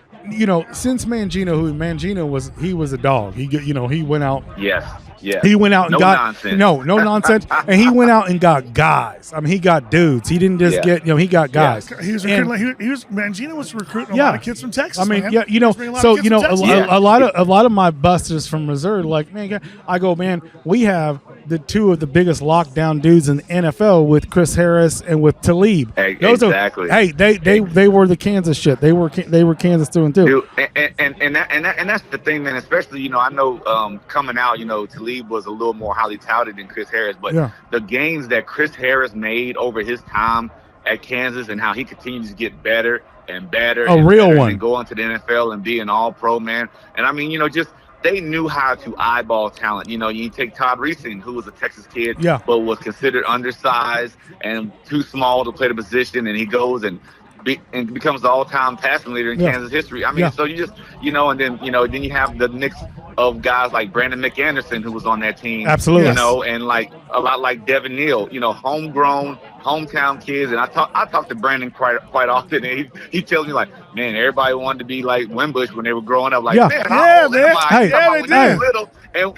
since Mangino was a dog. He went out. Yes. Yeah. He went out and nonsense. No nonsense. And he went out and got guys. I mean, he got dudes. He didn't just get, he got guys. He was recruiting. Mangino was recruiting a lot of kids from Texas. I mean, man. a lot of my busters from Missouri, like, man, I go, man, we have the two of the biggest lockdown dudes in the NFL with Chris Harris and with Talib. Exactly. They were the Kansas shit. They were Kansas through and through. Dude, and that's the thing, man. Especially, I know coming out, Talib was a little more highly touted than Chris Harris, but the gains that Chris Harris made over his time at Kansas and how he continues to get better and better. And go on to the NFL and be an all-pro, man. And I mean, just they knew how to eyeball talent. You take Todd Reesing, who was a Texas kid, but was considered undersized and too small to play the position, and he goes and becomes the all-time passing leader in Kansas history. I mean, so you just, and then you have the mix of guys like Brandon McAnderson, who was on that team. Absolutely. And like a lot like Devin Neal, homegrown, hometown kids. And I talk to Brandon quite often, and he tells me, like, man, everybody wanted to be like Winbush when they were growing up. Like, man, how old am I? When they were little. And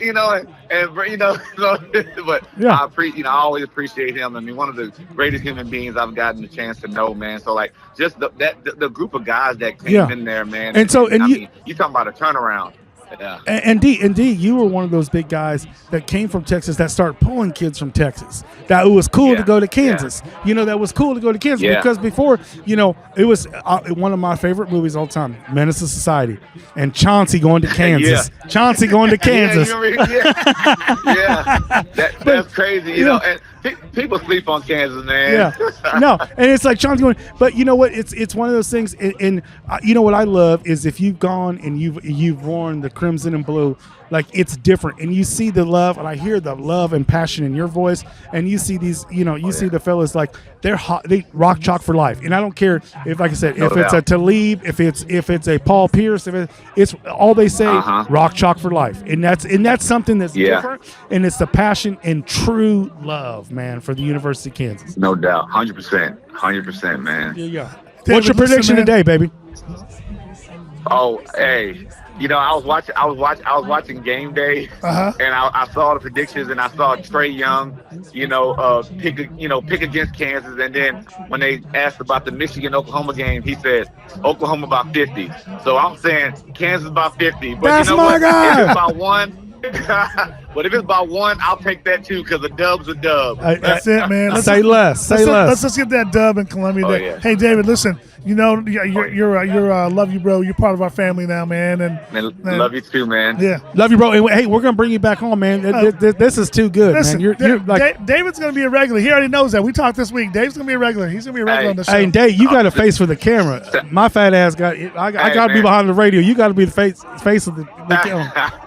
but I always appreciate him. I mean, one of the greatest human beings I've gotten a chance to know, man. So like, just the group of guys that came in there, man. And you talking about a turnaround. Yeah. And D, you were one of those big guys that came from Texas that started pulling kids from Texas. That it was cool to go to Kansas. That was cool to go to Kansas because before, it was one of my favorite movies all the time, Menace to Society, and Chauncey going to Kansas. Chauncey going to Kansas. That's crazy. And people sleep on Kansas, man. Yeah. No, and it's like Chauncey going, but you know what? It's one of those things. And you know what I love is if you've gone and you've worn the crimson and blue, like it's different, and you see the love, and I hear the love and passion in your voice, and you see these, see the fellas like they're hot, they rock chalk for life, and I don't care if, like I said, if it's a Talib, if it's a Paul Pierce, if it's all they say, rock chalk for life, and that's something that's different, and it's the passion and true love, man, for the University of Kansas. No doubt, 100%, man. Yeah. What's your prediction today, baby? Oh, hey. I was watching Game Day, and I saw the predictions, and I saw Trey Young, pick against Kansas, and then when they asked about the Michigan-Oklahoma game, he said Oklahoma by 50. So I'm saying Kansas by 50. But that's you know what? Guy. If it's by one. But if it's by one, I'll take that too, because a dub's a dub. That's it, man. Let's Let's get that dub in Columbia. Yeah. Hey, David, listen. You're love you, bro. You're part of our family now, man. And love you too, man. Yeah, love you, bro. And, hey, we're gonna bring you back on, man. This is too good, listen, man. You're like David's gonna be a regular. He already knows that. We talked this week. Dave's gonna be a regular. He's gonna be a regular on the show. Hey, Dave, you got a face for the camera. My fat ass got. I got to be behind the radio. You got to be the face of the camera.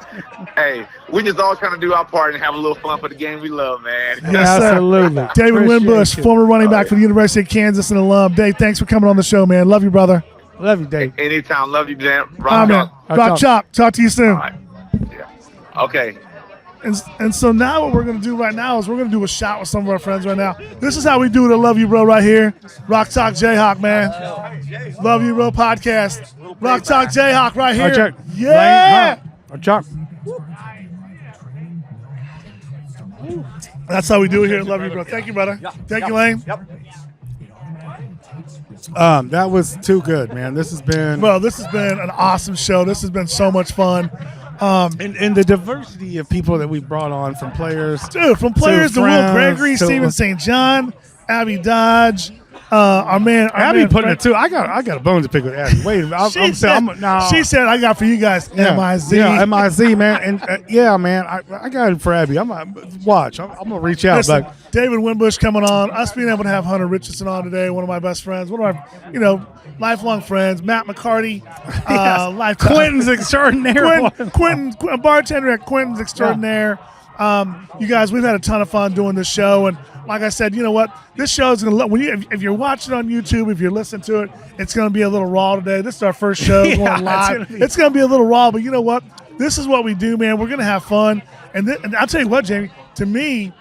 Hey, we just all trying to do our part and have a little fun for the game we love, man. Yes, absolutely. David Winbush, former running back for the University of Kansas and alum. Dave, thanks for coming on the show, man. Love you, brother. Love you, Dave. Anytime. Love you, Dan. Rock chalk. Talk to you soon. All right. Yeah. Okay. And so now what we're going to do right now is we're going to do a shot with some of our friends right now. This is how we do it at Love You Bro right here. Rock Talk Jayhawk, man. Love You Bro podcast. Rock Talk Jayhawk right here. Yeah. Chuck. That's how we do it here at Love You Bro. Thank you, brother. Thank you, Lane. That was too good, man. This has been an awesome show. This has been so much fun. And the diversity of people that we brought on, from players to Will Gregory, Steven St. John, Abby Dodge, our man Abby putting it too. I got a bone to pick with Abby. Wait, she said I got for you guys M-I-Z. Yeah, M-I-Z, man. And man, I got it for Abby. I'm gonna reach out. Listen, David Winbush coming on. Us being able to have Hunter Richardson on today, one of my best friends, one of our lifelong friends, Matt McCarty, Quinton's extraordinaire. Quinton, bartender at Quinton's extraordinaire. You guys, we've had a ton of fun doing this show, and like I said, you know what? This show is going to, if you're watching on YouTube, if you're listening to it, it's going to be a little raw today. This is our first show going live. It's going to be a little raw, but you know what? This is what we do, man. We're going to have fun. And I'll tell you what, Jamie, to me,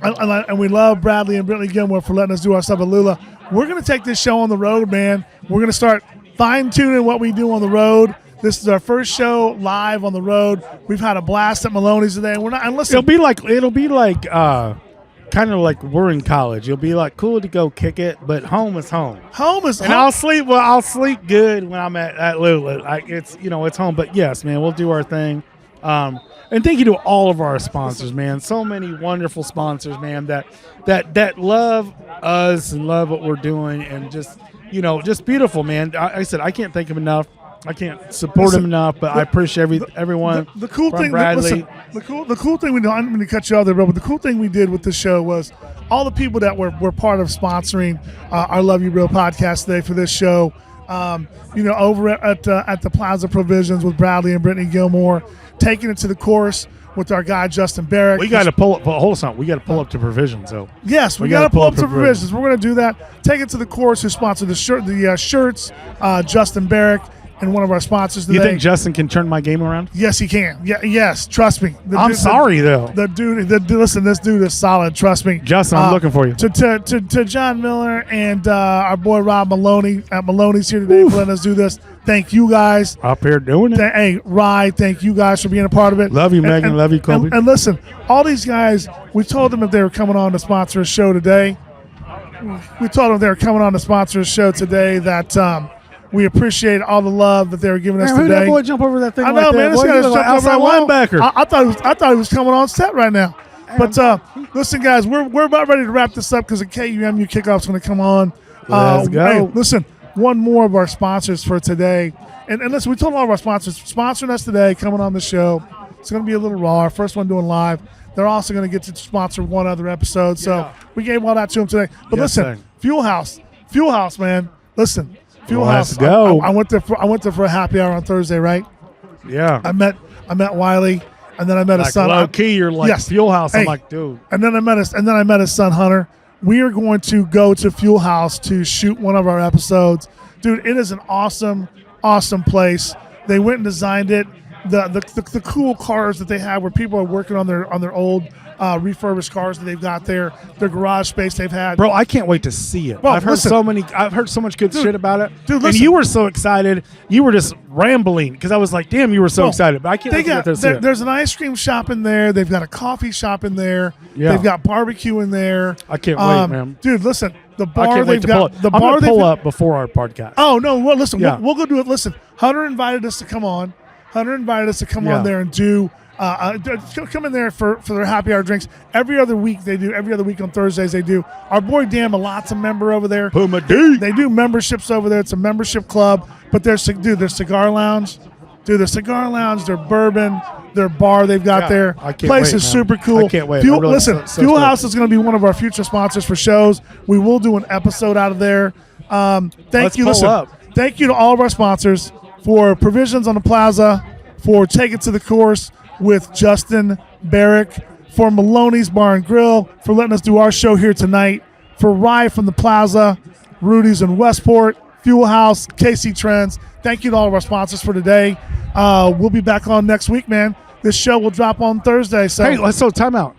and we love Bradley and Brittany Gilmore for letting us do our stuff at Lula. We're going to take this show on the road, man. We're going to start fine-tuning what we do on the road. This is our first show live on the road. We've had a blast at Maloney's today. And we're not. And listen, it'll be like kind of like we're in college. It'll be like cool to go kick it, but home is home. Home is and home. I'll sleep good when I'm at Lula. Like it's home. But yes, man, we'll do our thing. And thank you to all of our sponsors, man. So many wonderful sponsors, man, that love us and love what we're doing, and just beautiful, man. I said I can't thank them enough. I can't support them enough, but I appreciate everyone. The cool thing, Bradley. the cool thing we do. I'm going to cut you off there, bro. But the cool thing we did with this show was all the people that were part of sponsoring our Love You Bro podcast today for this show. Over at the Plaza Provisions with Bradley and Brittany Gilmore, taking it to the course with our guy Justin Barrett. We got to pull up. Hold on, we got to pull up to Provisions, though. Yes, we got to pull up to Provisions. We're going to do that. Take it to the course. Who sponsored the shirts? Justin Barrett. And one of our sponsors today. You think Justin can turn my game around? Yes, he can. Yeah, yes. Trust me. I'm sorry though. Listen, this dude is solid. Trust me. Justin, I'm looking for you. To John Miller and our boy Rob Maloney at Maloney's here today for letting us do this. Thank you guys. Up here doing it. Hey, Rye, thank you guys for being a part of it. Love you, Megan. Love you, Kobe. And listen, all these guys, we told them if they were coming on to sponsor a show today. We told them they were coming on to sponsor a show today that. We appreciate all the love that they were giving us today. Who that boy jump over that thing? I know, man. This guy's jumping outside linebacker. I thought he was coming on set right now. But listen, guys, we're about ready to wrap this up because the KUMU kickoff's going to come on. Let's go. Hey, listen, one more of our sponsors for today, and listen, we told all of our sponsors sponsoring us today, coming on the show. It's going to be a little raw. Our first one doing live. They're also going to get to sponsor one other episode, so we gave all that to them today. But listen, Fuelhouse, man. Listen. Fuelhouse. Let's go. I went there for a happy hour on Thursday, right? Yeah. I met Wiley, and then I met his son. Low key, you're like Fuelhouse. I'm like, dude. And then I met his son Hunter. We are going to go to Fuelhouse to shoot one of our episodes, dude. It is an awesome place. They went and designed it. The cool cars that they have, where people are working on their old refurbished cars that they've got there, their garage space they've had. Bro, I can't wait to see it. Bro, I've heard so much good shit about it. Dude, and you were so excited. You were just rambling because I was like, damn, you were so excited. But I can't wait to get there to see it. There's an ice cream shop in there. They've got a coffee shop in there. Yeah. They've got barbecue in there. I can't wait, man. Dude, listen, the bar I can't wait they've got. I'm going to pull up before our podcast. Oh, no. Well, listen, Yeah. we'll go do it. Listen, Hunter invited us to come on. On there and do come in there for their happy hour drinks. Every other week on Thursdays they do. Our boy Dan Malot's a member over there. Puma D. They do memberships over there. It's a membership club. But their cigar lounge. Dude, their cigar lounge, their bourbon, their bar they've got there. I can't Place wait, is man. super cool. I can't wait. Fuelhouse is going to be one of our future sponsors for shows. We will do an episode out of there. Thank you. Listen, thank you to all of our sponsors for Provisions on the Plaza, for Take It to the Course with Justin Barrick, for Maloney's Bar and Grill, for letting us do our show here tonight, for Rye from the Plaza, Rudy's in Westport, Fuelhouse, KC Trends. Thank you to all of our sponsors for today. We'll be back on next week, man. This show will drop on Thursday. So time out.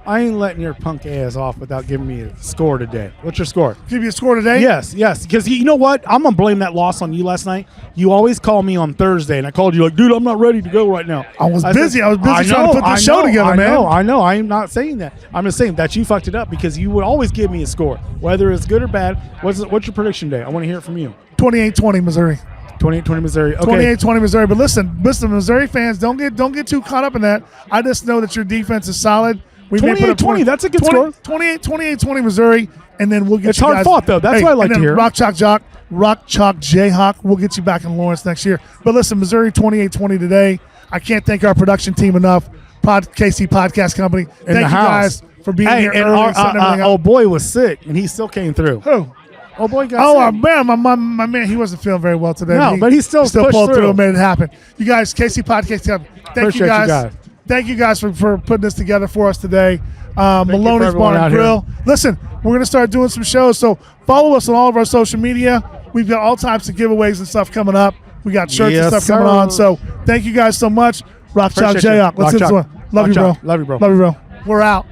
I ain't letting your punk ass off without giving me a score today. What's your score? Give you a score today? Yes. Because you know what? I'm going to blame that loss on you last night. You always call me on Thursday, and I called you like, dude, I'm not ready to go right now. I was busy trying to put this show together, man. I know. I'm not saying that. I'm just saying that you fucked it up because you would always give me a score, whether it's good or bad. What's your prediction day? I want to hear it from you. 28-20 Missouri. 28-20 Missouri. Okay. 28-20 Missouri. But listen, Missouri fans, don't get too caught up in that. I just know that your defense is solid. 28-20, that's a good score. 28-20 Missouri, and then we'll get it's you guys. It's hard fought, though. That's what I like to hear. Rock Chalk Jayhawk, we'll get you back in Lawrence next year. But listen, Missouri 28-20 today. I can't thank our production team enough. KC Podcast Company. Thank you guys for being here early and setting everything up. Old boy was sick, and he still came through. Who? Old boy got sick. Man, my man, he wasn't feeling very well today. No, but he still pulled through and made it happen. You guys, KC Podcast Company. Thank you guys. Thank you guys for putting this together for us today. Maloney's Bar and Grill. Listen, we're going to start doing some shows, so follow us on all of our social media. We've got all types of giveaways and stuff coming up. We got shirts and stuff coming on. So thank you guys so much. Rock Chalk Jayhawk. Let's do this one. Love you, bro. Love you, bro. Love you, bro. We're out.